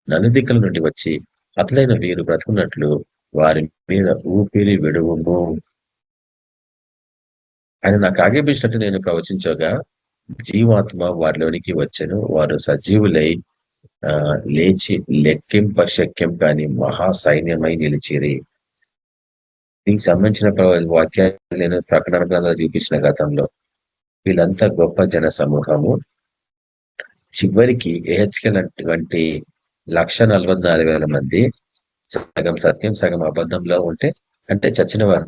నలుదిక్కుల నుండి వచ్చి అతలైన వీరు బ్రతుకున్నట్లు వారి మీద ఊపిరి విడువుము. ఆయన నాకు ఆజ్ఞాపించినట్టు నేను ప్రవచించగా జీవాత్మ వారిలోనికి వచ్చెను. వారు సజీవులై లేచి లెక్కింప శక్యం కాని మహా సైన్యమై నిలిచిరి. దీనికి సంబంధించిన వాక్యాలు నేను ప్రకటన గ్రంథాలు చూపించిన గతంలో. వీళ్ళంతా గొప్ప జన సమూహము. చివరికి ఏహెచ్కెల్ వంటి 1,44,000 మంది సగం సత్యం సగం అబద్ధంలో ఉంటే, అంటే చచ్చిన వారు.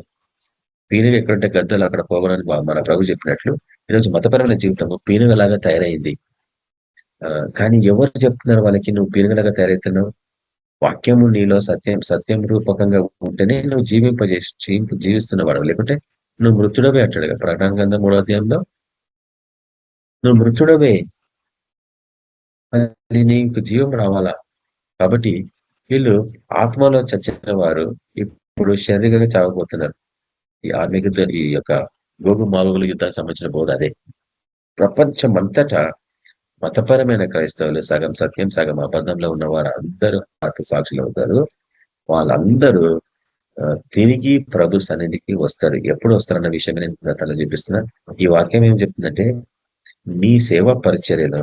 పీనుగ ఎక్కడుంటే గద్దలు అక్కడ పోగొనని మన ప్రభు చెప్పినట్లు ఈరోజు మతపరమైన జీవితం పీనుగలాగా తయారైంది. కానీ ఎవరు చెప్తున్నారు వాళ్ళకి నువ్వు పీనుగలాగా తయారవుతున్నావు? వాక్యము నీలో సత్యం రూపకంగా ఉంటేనే నువ్వు జీవిస్తున్నవాడు. లేకుంటే నువ్వు మృతుడవే అంటాడు కదా ప్రకటన గ్రంథం 3వ అధ్యాయంలో. నువ్వు మృతుడవే, అది నీకు జీవం రావాలా. కాబట్టి వీళ్ళు ఆత్మలో చచ్చిన వారు ఇప్పుడు శరీరంగా చావబోతున్నారు. ఈ ఆత్మిక ఈ యొక్క గోగు మాగుల యుద్ధానికి సంబంధించిన బోధ అదే. ప్రపంచం అంతటా మతపరమైన క్రైస్తవులు సగం సత్యం సగం అబద్ధంలో ఉన్న వారు అందరూ ఆత్మ సాక్షులు అవుతారు. వాళ్ళందరూ తిరిగి ప్రభు సన్నిధికి వస్తారు. ఎప్పుడు వస్తారన్న విషయం నేను గతంలో చూపిస్తున్నా. ఈ వాక్యం ఏం చెప్తుందంటే, నీ సేవ పరిచర్యలో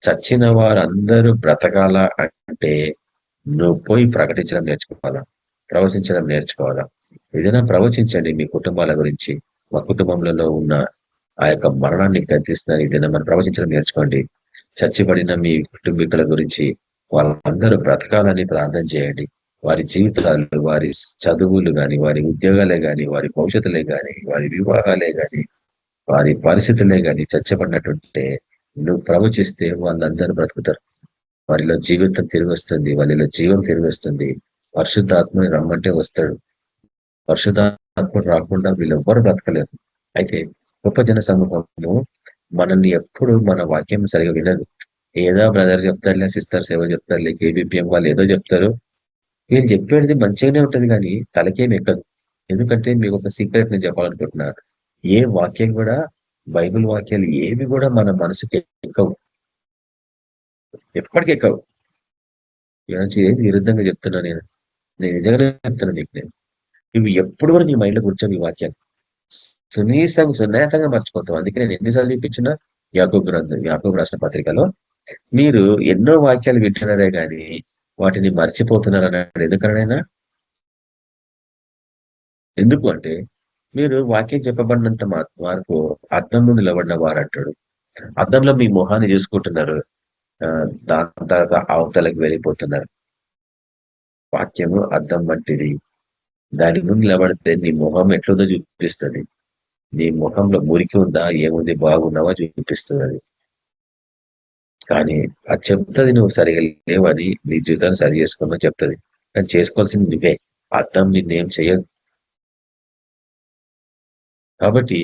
చచ్చిన వారందరూ బ్రతకాల అంటే నువ్వు పోయి ప్రకటించడం నేర్చుకోవాలా, ప్రవచించడం నేర్చుకోవాలా. ఏదైనా ప్రవచించండి మీ కుటుంబాల గురించి. మా కుటుంబంలో ఉన్న ఆ యొక్క మరణాన్ని గద్దిస్తున్నారు, ఏదైనా మనం ప్రవచించడం నేర్చుకోండి. చచ్చిపడిన మీ కుటుంబీకుల గురించి వాళ్ళందరూ బ్రతకాలని ప్రార్థన చేయండి. వారి జీవితాలు, వారి చదువులు గాని, వారి ఉద్యోగాలే గాని, వారి భవిష్యత్తులే గాని, వారి వివాహాలే గాని, వారి పరిస్థితులే గాని చచ్చబడినట్టుంటే నువ్వు ప్రవచిస్తే వాళ్ళందరూ బ్రతుకుతారు. వారిలో జీవితం తిరిగి వస్తుంది, వారిలో జీవం తిరిగి వస్తుంది. పరిశుద్ధాత్మని రమ్మంటే వస్తాడు. పరిశుద్ధాత్మ రాకుండా వీళ్ళెవ్వరు బ్రతకలేరు. అయితే గొప్ప జన సమూహము మనల్ని ఎప్పుడు మన వాక్యం సరిగా వినదు. ఏదో బ్రదర్ చెప్తారులే, సిస్టర్ సేవ చెప్తారులే, కేబిపిఎం వాళ్ళు ఏదో చెప్తారు. వీళ్ళు చెప్పేది మంచిగానే ఉంటది కానీ తలకేం ఎక్కదు. ఎందుకంటే మీకు ఒక సీక్రెట్ నేను చెప్పాలనుకుంటున్నా. ఏ వాక్యం కూడా, బైబిల్ వాక్యాలు ఏవి కూడా మన మనసుకి ఎక్కవు, ఎప్పటికీ ఎక్కవు. ఏది విరుద్ధంగా చెప్తున్నా నేను నిజంగానే చెప్తున్నా మీకు. ఇవి ఎప్పుడు కూడా నీ మైండ్ లో కూర్చోవు. ఈ వాక్యాలు సున్నితంగా మర్చిపోతావు. అందుకే నేను ఎన్నిసార్లు చూపించిన యాకోబు రాసిన పత్రికలో మీరు ఎన్నో వాక్యాలు వింటున్నారే గాని వాటిని మర్చిపోతున్నారు అన్నాడు. ఎందుకనైనా ఎందుకు అంటే మీరు వాక్యం చెప్పబడినంత వరకు అద్దంలో నిలబడిన వారు అంటాడు. అద్దంలో మీ మొహాన్ని చూసుకుంటున్నారు. దాని తర్వాత అవతలకి వెళ్ళిపోతున్నారు. వాక్యము అద్దం వంటిది. దాని ముందు నిలబడితే నీ మొహం ఎట్లుందో చూపిస్తుంది. నీ ముఖంలో మురికి ఉందా, ఏముంది, బాగున్నావా చూపిస్తుంది అది. కానీ అది చెప్తుంది నువ్వు సరిగా లేవని, నీ జీవితాన్ని సరి చేసుకోమని చెప్తుంది. కానీ చేసుకోవాల్సింది నువ్వే. అర్థం నిన్నేం చేయదు. కాబట్టి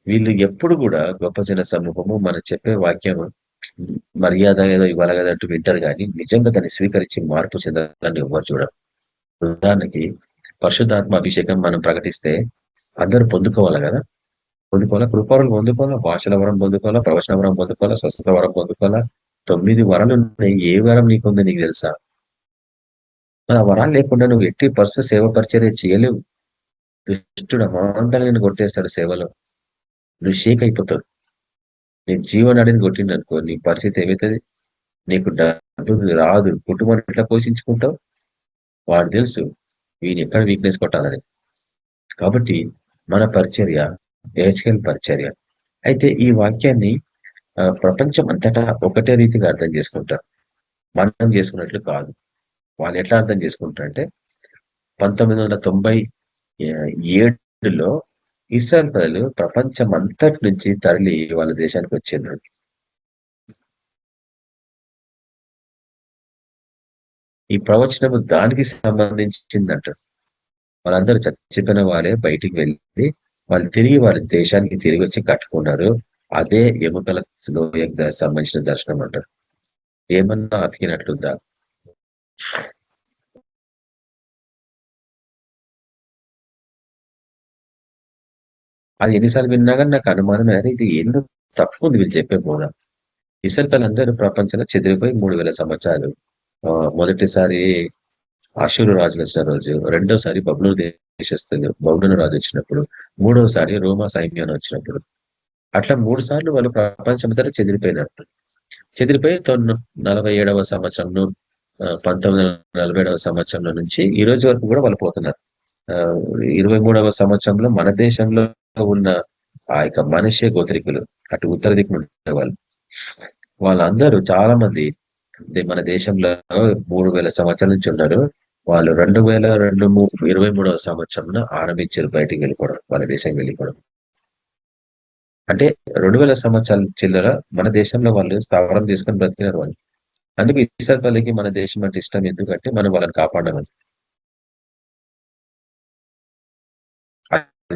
వీళ్ళు ఎప్పుడు కూడా గొప్ప జన సమూహము మనం చెప్పే వాక్యం మర్యాద ఏదో ఇవ్వాలి కదా అంటూ వింటారు కానీ నిజంగా దాన్ని స్వీకరించి మార్పు చెందాలని ఎవ్వరు చూడరు. ఉదాహరణకి పరిశుద్ధాత్మ అభిషేకం మనం ప్రకటిస్తే అందరూ పొందుకోవాలి కదా. పొందుకోవాలా, కృపావరం పొందుకోవాలా, భాషల వరం పొందుకోవాలా, ప్రవచన వరం పొందుకోవాలా, స్వస్థత వరం పొందుకోవాలా. 9 వరాలు ఉన్నాయి. ఏ వరం నీకుందో నీకు తెలుసా? ఆ వరాలు లేకుండా నువ్వు ఎట్టి పరిస్థితి సేవ పరిచర్య చేయలేవు. దుష్టుడు అమాంతంగా నేను కొట్టేస్తాడు సేవలో. నువ్వు షేక్ అయిపోతావు. నీ జీవనాడిని కొట్టిండు అనుకో, నీ పరిస్థితి ఏమవుతుంది? నీకు డబ్బు రాదు, కుటుంబాన్ని ఎట్లా పోషించుకుంటావు? వాడు తెలుసు వీని ఎక్కడ వీక్నెస్ కొట్టాలని. కాబట్టి మన పరిచర్య ఏహెచ్కేఎల్ పరిచర్య. అయితే ఈ వాక్యాన్ని ప్రపంచం అంతటా ఒకటే రీతిగా అర్థం చేసుకుంటారు. మనం చేసుకున్నట్లు కాదు. వాళ్ళు ఎట్లా అర్థం చేసుకుంటారంటే 1997లో ఇస్రాయల్ ప్రజలు ప్రపంచం అంతటి నుంచి తరలి వాళ్ళ దేశానికి వచ్చిండ్రు. ఈ ప్రవచనము దానికి సంబంధించిందంటారు. వాళ్ళందరూ చచ్చిపోయిన వాళ్ళే బయటికి వెళ్ళి వాళ్ళు తిరిగి వాళ్ళ దేశానికి తిరిగి వచ్చి కట్టుకున్నారు. అదే ఎముకల లోయకు సంబంధించిన దర్శనం అంటారు. ఏమన్నా అతికినట్లుందా? అది ఎన్నిసార్లు విన్నా కానీ నాకు అనుమానం అనేది ఇది ఎన్నో తప్పు ఉంది వీళ్ళు చెప్పే బోధ. ఇసల్పలందరూ ప్రపంచంలో చెదిరిపోయి 3000 సంవత్సరాలు. మొదటిసారి అషూరు రాజులు వచ్చిన రోజు, రెండోసారి బబులోను దేశస్తులు బబులోను రాజు వచ్చినప్పుడు, మూడోసారి రోమా సైన్యాన్ని వచ్చినప్పుడు, అట్లా 3 సార్లు వాళ్ళు ప్రపంచం అంతా చెదిరిపోయినారు. చెదిరిపోయి 47వ సంవత్సరంలో 1947వ సంవత్సరంలో నుంచి ఈ రోజు వరకు కూడా వాళ్ళు పోతున్నారు. 23వ సంవత్సరంలో మన దేశంలో ఉన్న ఆ యొక్క మనుష్య గోత్రికులు అటు ఉత్తర దిక్కు వాళ్ళు వాళ్ళందరూ చాలా మంది మన దేశంలో 3000 సంవత్సరాల నుంచి ఉన్నారు. వాళ్ళు 2023వ సంవత్సరంలో ఆరంభించారు బయటికి వెళ్ళిపోవడం, మన దేశానికి వెళ్ళిపోవడం. అంటే 2000 సంవత్సరాల చిల్లర మన దేశంలో వాళ్ళు స్థావరం తీసుకొని బ్రతికినారు వాళ్ళు. అందుకు ఇస్రాయేల్ వాళ్ళకి మన దేశం అంటే ఇష్టం. ఎందుకంటే మనం వాళ్ళని కాపాడమని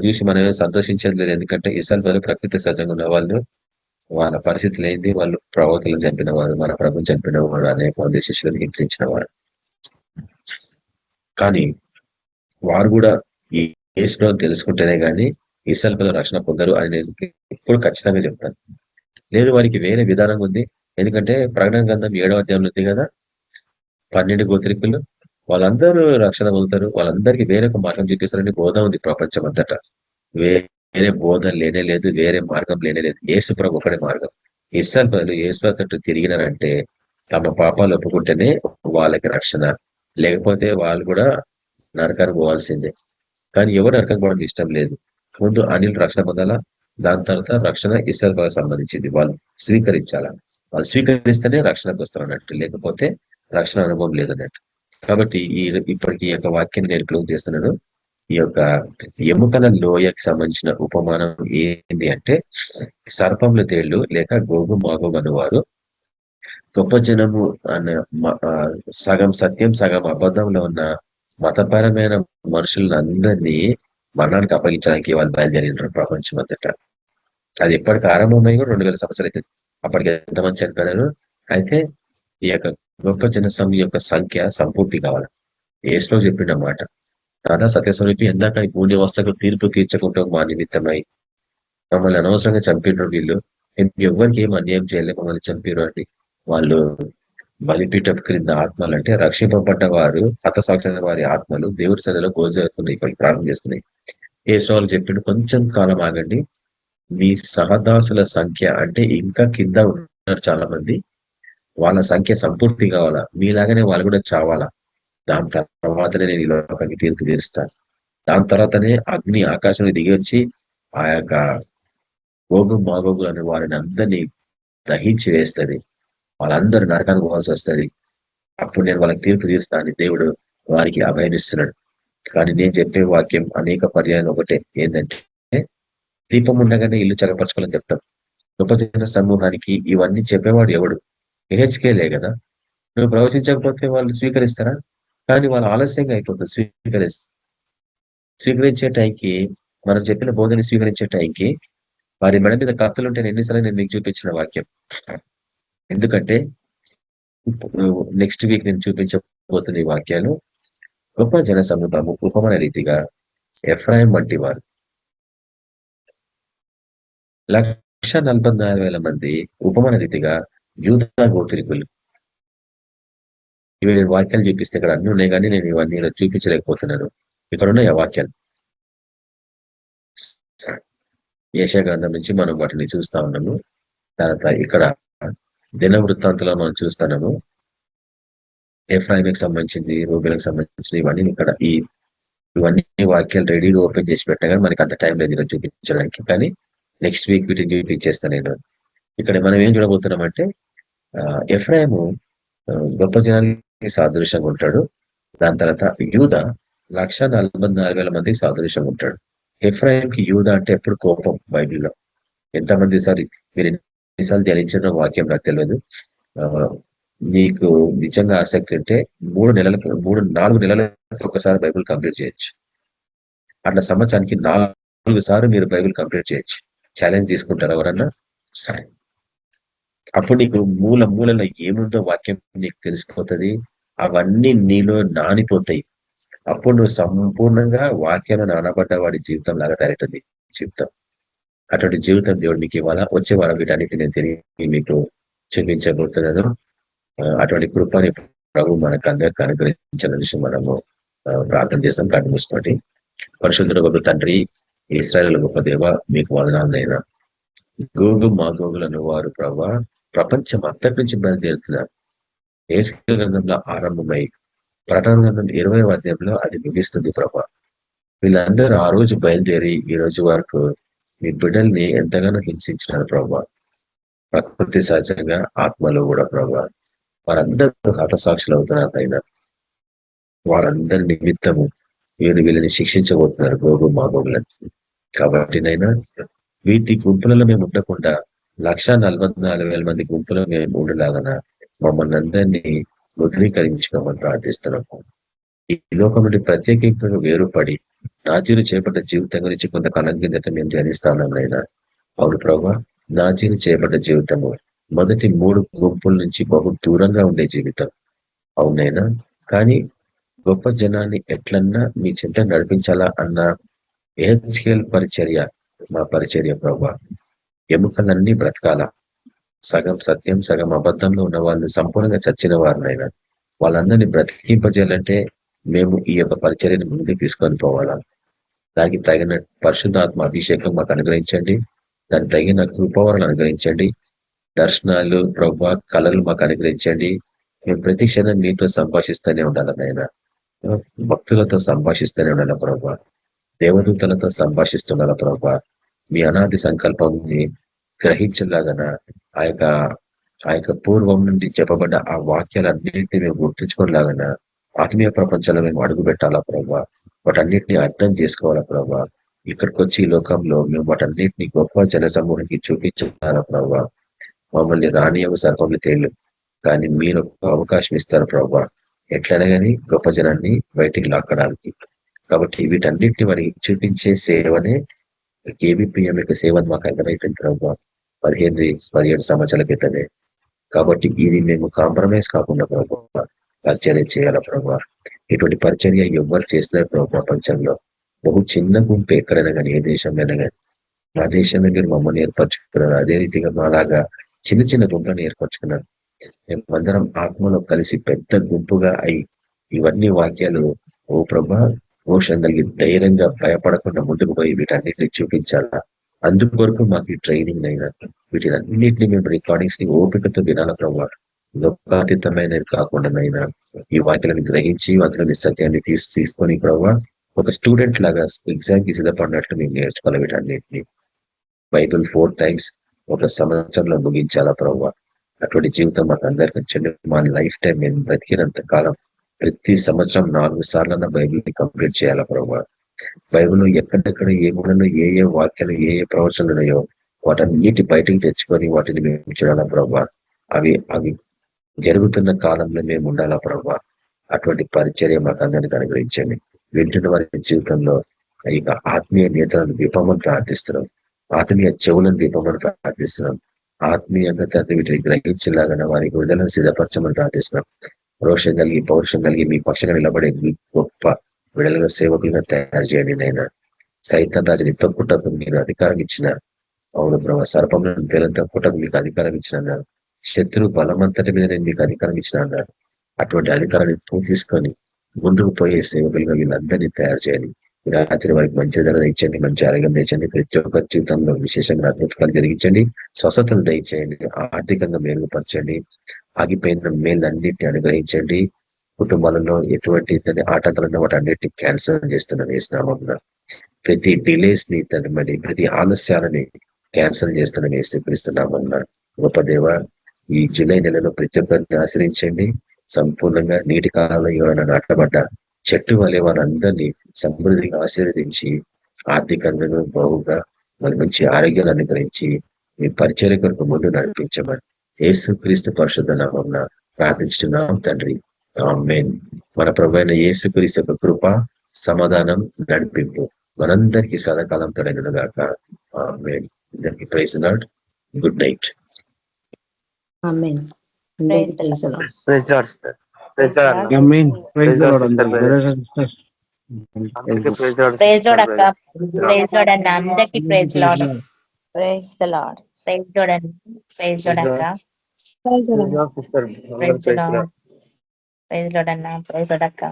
చూసి మనం సంతోషించడం లేదు. ఎందుకంటే ఇస్రాయేల్ వాళ్ళు ప్రకృతి సహజంగా ఉన్న వాళ్ళు, వాళ్ళ పరిస్థితులు ఏంటి, వాళ్ళు ప్రవక్తలను చంపిన వారు, మన ప్రభుని చంపిన వాడు, అనేక మంది శిష్యులను హింసించిన వారు. కానీ వారు కూడా ఈ యేసుప్రభుని తెలుసుకుంటేనే కానీ ఇస్రాయేల్ ప్రజలు రక్షణ పొందరు అని ఇప్పుడు ఖచ్చితంగా చెప్తాను. లేదు వారికి వేరే విధానం ఉంది. ఎందుకంటే ప్రకటన గ్రంథం 7వ అధ్యాయంలో ఉంది కదా, 12 గోత్రికులు వాళ్ళందరూ రక్షణ పొందుతారు. వాళ్ళందరికీ వేరొక మార్గం చూపిస్తారని బోధ ఉంది ప్రపంచం అంతటా. వేరే బోధ లేనే లేదు, వేరే మార్గం లేనే లేదు. యేసుప్రభు ఒకటే మార్గం. ఇస్రాయేల్ ప్రజలు యేసుప్రభు తట్టు తిరిగినారంటే తమ పాపాలు ఒప్పుకుంటేనే వాళ్ళకి రక్షణ, లేకపోతే వాళ్ళు కూడా నరకానికి పోవాల్సిందే. కానీ ఎవరు నరకానికి పోవడానికి ఇష్టం లేదు. ముందు అనిల్ రక్షణ పొందాలా, దాని తర్వాత రక్షణ ఇస్రాయేల్ ప్రజలకు సంబంధించింది. వాళ్ళు స్వీకరించాలా. వాళ్ళు స్వీకరిస్తేనే రక్షణకు వస్తారు అన్నట్టు, లేకపోతే రక్షణ అనుభవం లేదన్నట్టు. కాబట్టి ఇప్పటికి ఈ యొక్క వాక్యాన్ని నేను క్లోజ్ చేస్తున్నాను. ఈ యొక్క ఎముకల లోయకి సంబంధించిన ఉపమానం ఏంటి అంటే, సర్పముల తేళ్లు లేక గోగు మాగోగు అనువారు గొప్ప జనము అనే సగం సత్యం సగం అబద్ధంలో ఉన్న మతపరమైన మనుషులందరినీ మరణానికి అప్పగించడానికి వాళ్ళు బయలుదేరినారు ప్రపంచం అంతటా. అది ఎప్పటికి ఆరంభమై కూడా 2000 సంవత్సరాలు అయితే అప్పటికి ఎంతమంది చనిపోయినారు. అయితే ఈ యొక్క గొప్ప జనసం యొక్క సంఖ్య సంపూర్తి కావాలి. ఏసులో చెప్పిన మాట, రాధా సత్యస్వరూపి ఎందాక ఈ భూమి వ్యవస్థకు తీర్పు తీర్చకుండా మా నిమిత్తమై మమ్మల్ని అనవసరంగా చంపినారు. వీళ్ళు ఎవరికి ఏం అన్యాయం చేయలేక మమ్మల్ని చంపిరు అండి. వాళ్ళు బలిపీఠ క్రింద ఆత్మలు అంటే రక్షింపబడ్డ వారు, హతసాక్షులైన వారి ఆత్మలు దేవుడి సన్నిధిలో గోజవుతున్నాయి, ఇప్పుడు ప్రారంభం చేస్తున్నాయి. యేసు చెప్పిండు, కొంచెం కాలం ఆగండి, మీ సహదాసుల సంఖ్య అంటే ఇంకా కింద ఉన్నారు చాలా మంది, వాళ్ళ సంఖ్య సంపూర్తి కావాలా, మీలాగానే వాళ్ళు కూడా చావాలా. దాని తర్వాతనే నేను ఈ లోకానికి తీర్పు తీరుస్తాను. దాని తర్వాతనే అగ్ని ఆకాశం దిగి వచ్చి ఆ యొక్క గోగు మాగోగు అనే వారిని అందరినీ దహించి వేస్తుంది. వాళ్ళందరూ నరకానికి పోవాల్సి వస్తుంది. అప్పుడు నేను వాళ్ళకి తీర్పు తీరుస్తాను దేవుడు వారికి అభయనిస్తున్నాడు. కానీ నేను చెప్పే వాక్యం అనేక పర్యాయం ఒకటే, ఏంటంటే దీపం ఉండగానే ఇల్లు చగపరచుకోవాలని చెప్తాం. గొప్ప జన సమూహానికి ఇవన్నీ చెప్పేవాడు ఎవడు? ఏహెచ్కేలే కదా. నువ్వు ప్రవచించకపోతే వాళ్ళు స్వీకరిస్తారా? కానీ వాళ్ళు ఆలస్యంగా అయిపోతుంది స్వీకరించే టైంకి, మనం చెప్పిన బోధని స్వీకరించే టైంకి వారి మెడ మీద కత్తులుంటే ఎన్నిసార్లు నేను మీకు చూపించిన వాక్యం. ఎందుకంటే నెక్స్ట్ వీక్ నేను చూపించబోతున్న ఈ వాక్యాలు గొప్ప జన సమూహము ఉపమాన రీతిగా ఎఫ్రాయిం వంటి వారు 1,44,000 మంది ఉపమాన రీతిగా యూదా గోత్రికులు. ఇవి నేను వాక్యాలు చూపిస్తే ఇక్కడ అన్ని ఉన్నాయి, కానీ నేను ఇవన్నీ చూపించలేకపోతున్నాను. ఇక్కడ ఉన్నాయి ఆ వాక్యాలు. యెషయా గ్రంథం నుంచి మనం వాటిని చూస్తా ఉన్నాము. తర్వాత ఇక్కడ దిన వృత్తాంతంలో మనం చూస్తున్నాము. ఎఫ్రాయింకి సంబంధించింది, రూబేలకు సంబంధించింది, ఇవన్నీ ఇక్కడ ఇవన్నీ వాక్యాలు రెడీగా ఓపెన్ చేసి పెట్టా, కానీ మనకి అంత టైం లేదు చూపించడానికి. కానీ నెక్స్ట్ వీక్ వీటిని చూపించేస్తాను నేను. ఇక్కడ మనం ఏం చూడబోతున్నామంటే ఎఫ్రాయిము గొప్ప జనానికి సాదృశ్యంగా ఉంటాడు. దాని తర్వాత యూద 1,44,000 మందికి సాదృశ్యంగా ఉంటాడు. ఎఫ్రాయింకి యూద అంటే ఎప్పుడు కోపం. బైబిల్లో ఎంతమంది సారి మీరు ఎన్నిసార్లు ధ్యానించిన వాక్యం నాకు తెలియదు. మీకు నిజంగా ఆసక్తి ఉంటే 4 నెలలకు ఒకసారి బైబిల్ కంప్లీట్ చేయొచ్చు. అట్లా సంవత్సరానికి 4 సార్లు మీరు బైబిల్ కంప్లీట్ చేయొచ్చు. ఛాలెంజ్ తీసుకుంటారు ఎవరన్నా? అప్పుడు నీకు మూలలో ఏముందో వాక్యం నీకు తెలిసిపోతుంది. అవన్నీ నీలో నానిపోతాయి. అప్పుడు నువ్వు సంపూర్ణంగా వాక్యాన్ని నానబడ్డ వాడి జీవితం లాగా డైరెక్ట్ ఉంది జీవితం. అటువంటి జీవితం దేవుడు మీకు ఇవ్వాలా. వచ్చే వారం వీటన్నిటి నేను తిరిగి మీకు చూపించబోతున్నాను. అటువంటి కృపని ప్రభు మనకు అందరికి అనుగ్రహించాలని మనము ప్రార్థన చేస్తాం. ప్రార్థన చేసుకోండి. పరిశుద్ధుడు గొప్ప తండ్రి, ఇశ్రాయేలు గొప్ప దేవ, మీకు వదనాలైనా. గోగు మాగోగులను వారు ప్రభా ప్రపంచం అంతటి నుంచి బయలుదేరుతున్నారు. యేసు గ్రంథంలో ఆరంభమై ప్రకటన గ్రంథం 20వ అధ్యాయంలో అది ముగిస్తుంది ప్రభా. వీళ్ళందరూ ఆ రోజు బయలుదేరి ఈ రోజు వరకు మీ బిడ్డల్ని ఎంతగానో హింసించినారు ప్రభా. ప్రకృతి సహజంగా ఆత్మలో కూడా ప్రభా వారందరూ హతసాక్షులు అవుతున్నారు. అయినా వారందరి నిమిత్తము వీళ్ళని శిక్షించబోతున్నారు గోగు మాగోగులని. కాబట్టి నైనా వీటి గుంపులలో మేము ఉండకుండా 1,44,000 మంది గుంపులో మేము ఉండలాగన మమ్మల్ని అందరినీ ముద్రీకరించుకోమని ప్రార్థిస్తున్నాము. ఈ లోకం నుండి ప్రత్యేకంగా వేరుపడి నాజీరు చేపట్ట జీవితం గురించి కొంతకాలం కిందట మేము ధ్యానిస్తానైనా. అవును ప్రభా, నాజీరు చేపట్ట జీవితము మొదటి 3 గుంపుల నుంచి బహు దూరంగా ఉండే జీవితం అవునైనా. కానీ గొప్ప జనాన్ని ఎట్లన్నా మీ చెంత నడిపించాలా అన్న ఏహెచ్కేల్ పరిచర్య మా పరిచర్య ప్రభా. ఎముకలన్నీ బ్రతకాల. సగం సత్యం సగం అబద్ధంలో ఉన్న వాళ్ళు సంపూర్ణంగా చచ్చిన వారినైనా వాళ్ళందరినీ బ్రతికింపజేయాలంటే మేము ఈ యొక్క పరిచర్యను ముందుకు తీసుకొని పోవాలా. దానికి తగిన పరిశుద్ధాత్మ అభిషేకం మాకు అనుగ్రహించండి. దానికి తగిన కృపవరాలు అనుగ్రహించండి. దర్శనాలు ప్రభా కళలు మాకు అనుగ్రహించండి. మేము ప్రతి క్షణం మీతో సంభాషిస్తూనే ఉండాలి నాయన. భక్తులతో సంభాషిస్తూనే ఉండాలి ప్రభా. దేవదూతలతో సంభాషిస్తుండాలి ప్రభా. మీ అనాది సంకల్పంని గ్రహించలాగన ఆ యొక్క పూర్వం నుండి చెప్పబడ్డ ఆ వాక్యాలన్నింటినీ మేము గుర్తుంచుకోలాగన ఆత్మీయ ప్రపంచంలో మేము అడుగు పెట్టాలా ప్రభా. వాటన్నిటిని అర్థం చేసుకోవాలా ప్రభా. ఇక్కడికి వచ్చి ఈ లోకంలో మేము వాటన్నిటిని గొప్ప జన సమూహానికి చూపించాలా ప్రభా. మమ్మల్ని రానియవు సర్పంలో తేళ్ళు, కానీ మీరు అవకాశం ఇస్తారు ప్రభా. ఎట్లయినా కానీ గొప్ప జనాన్ని బయటికి లాక్కడానికి. కాబట్టి వీటన్నిటిని మరి చూపించే సేవనే కేబిపిఎం యొక్క సేవ మాకు అర్థమైపోయింది ప్రభా 17 సంవత్సరాల క్రితమే. కాబట్టి ఇది మేము కాంప్రమైజ్ కాకుండా ప్రభావ పరిచర్య చేయాల ప్రభావ. ఇటువంటి పరిచర్య ఎవరు చేస్తున్నారు ప్రభావ ప్రపంచంలో. బహు చిన్న గుంపు ఎక్కడైనా కానీ, ఏ దేశంలో కానీ. మా దేశంలో మీరు మమ్మల్ని ఏర్పరచుకున్నారు. అదే రీతిగా మాలాగా చిన్న చిన్న గుంపులను ఏర్పరచుకున్నారు. మేమందరం ఆత్మలో కలిసి పెద్ద గుంపుగా అయి ఇవన్నీ వాక్యాలు ఓ ప్రభా మోషన్ కలిగి ధైర్యంగా భయపడకుండా ముందుకు పోయి వీటన్నిటిని చూపించాలా. అందుకొరకు మాకు ఈ ట్రైనింగ్ అయినా వీటిని అన్నింటినీ మేము రికార్డింగ్స్ ని ఓపికతో వినాల ప్రభావ. లోకాతీతమైన కాకుండానైనా ఈ వాక్యాలను గ్రహించి వాటిలోని సత్యాన్ని తీసుకొని ప్రభావ ఒక స్టూడెంట్ లాగా ఎగ్జామ్ కి సిద్ధపడినట్లు మేము నేర్చుకోవాలి వీటన్నిటిని. బైబిల్ 4 times ఒక సంవత్సరంలో ముగించాలా ప్రభావ. అటువంటి జీవితం మాకు అందరికి ఇచ్చండి. మా లైఫ్ టైం మేము బ్రతికినంత కాలం ప్రతి సంవత్సరం 4 సార్లన్నా బైబిల్ ని కంప్లీట్ చేయాలా ప్రభావ. బైబిల్ ఎక్కడెక్కడ ఏ మూలలో ఏ వాక్యాలు ఏ ప్రవచనాలు ఉన్నాయో వాటన్నిటి బయటకు తెచ్చుకొని వాటిని మేము చూడాలా ప్రభావ. అవి జరుగుతున్న కాలంలో మేము ఉండాలా ప్రభావ. అటువంటి పరిచర్య మాకు అందరికి అనుగ్రహించండి. వింటున్న వారి జీవితంలో ఇక ఆత్మీయ నేతలను విపమని ప్రార్థిస్తున్నాం. ఆత్మీయ చెవులను దీపమని ప్రార్థిస్తున్నాం. ఆత్మీయంగా తండ్రి వీటిని గ్రహించేలాగా వారికి విడుదలను సిద్ధపరచమని ప్రార్థిస్తున్నాం. రోషం కలిగి పౌరుషం కలిగి మీ పక్షంగా నిలబడే మీ గొప్ప విడుదల సేవకులుగా తయారు చేయండి. నైనా సైతాన్ రాజుని తొక్కుటకు మీరు అధికారం ఇచ్చినారు. అవును ప్రభావ. సర్పంలో తేలంతా పుట్టకు మీకు అధికారం ఇచ్చిన అన్నారు. శత్రు బలమంతటి మీద నేను మీకు అధికారం ఇచ్చిన అన్నారు. అటువంటి అధికారాన్ని తీసుకొని ముందుకు పోయే సేవకులుగా వీళ్ళందరినీ తయారు చేయండి. రాత్రి వారికి మంచి ధర ఇచ్చండి, మంచి ఆరోగ్యం తెచ్చండి, ప్రతి ఒక్క జీవితంలో విశేషంగా అద్భుతాలు కలిగించండి, స్వస్థతలు దయచేయండి, ఆర్థికంగా మెరుగుపరచండి, ఆగిపోయిన మేలన్నింటినీ అనుగ్రహించండి. కుటుంబాలలో ఎటువంటి ఆటంకాలను వాటి అన్నిటిని క్యాన్సల్ చేస్తున్నాను వేసినామన్నా. ప్రతి డిలేస్ ని మరి ప్రతి ఆలస్యాలని క్యాన్సల్ చేస్తున్నాను వేస్తున్నామన్నా. గొప్ప దేవ, ఈ జూలై నెలలో ప్రతి ఒక్కరిని ఆశ్రయించండి. సంపూర్ణంగా నీటి కాలంలో ఎవరైనా నాటబడ్డ చెట్టు వలె వారందరినీ సమృద్ధిగా ఆశీర్వదించి ఆర్థికంగా బహుగా మరి మంచి ఆరోగ్యాన్ని అనుగ్రహించి మీ పరిచర్య కొరకు ముందు నడిపించమని యేసు క్రీస్తు పరిశుద్ధ నామమున ప్రార్థించుతున్నాం తండ్రి. ఆమేన్. మన ప్రభువైన యేసు క్రీస్తు యొక్క కృప, సమాధానం, నడిపింపు మనందరికీ సదాకాలం తొలగిన గాక. ఆమేన్. అందరికీ praise the lord. Good night. Amen. Praise the అందరికీ Lord. Praise lord sister. Praise lord అన్న. Amen. Praise the lord sister. Brothers and sisters. అందరికీ ప్రైజ్ లార్డ్. ప్రైజ్ లార్డ్ అక్క. ప్రైజ్ లార్డ్ అన్న. అందరికి praise lord. Praise the lord. Praise lord అన్న. Praise lord అక్క. Praise lord sister. Praise lord. Praise lord అన్న. Praise lord అక్క.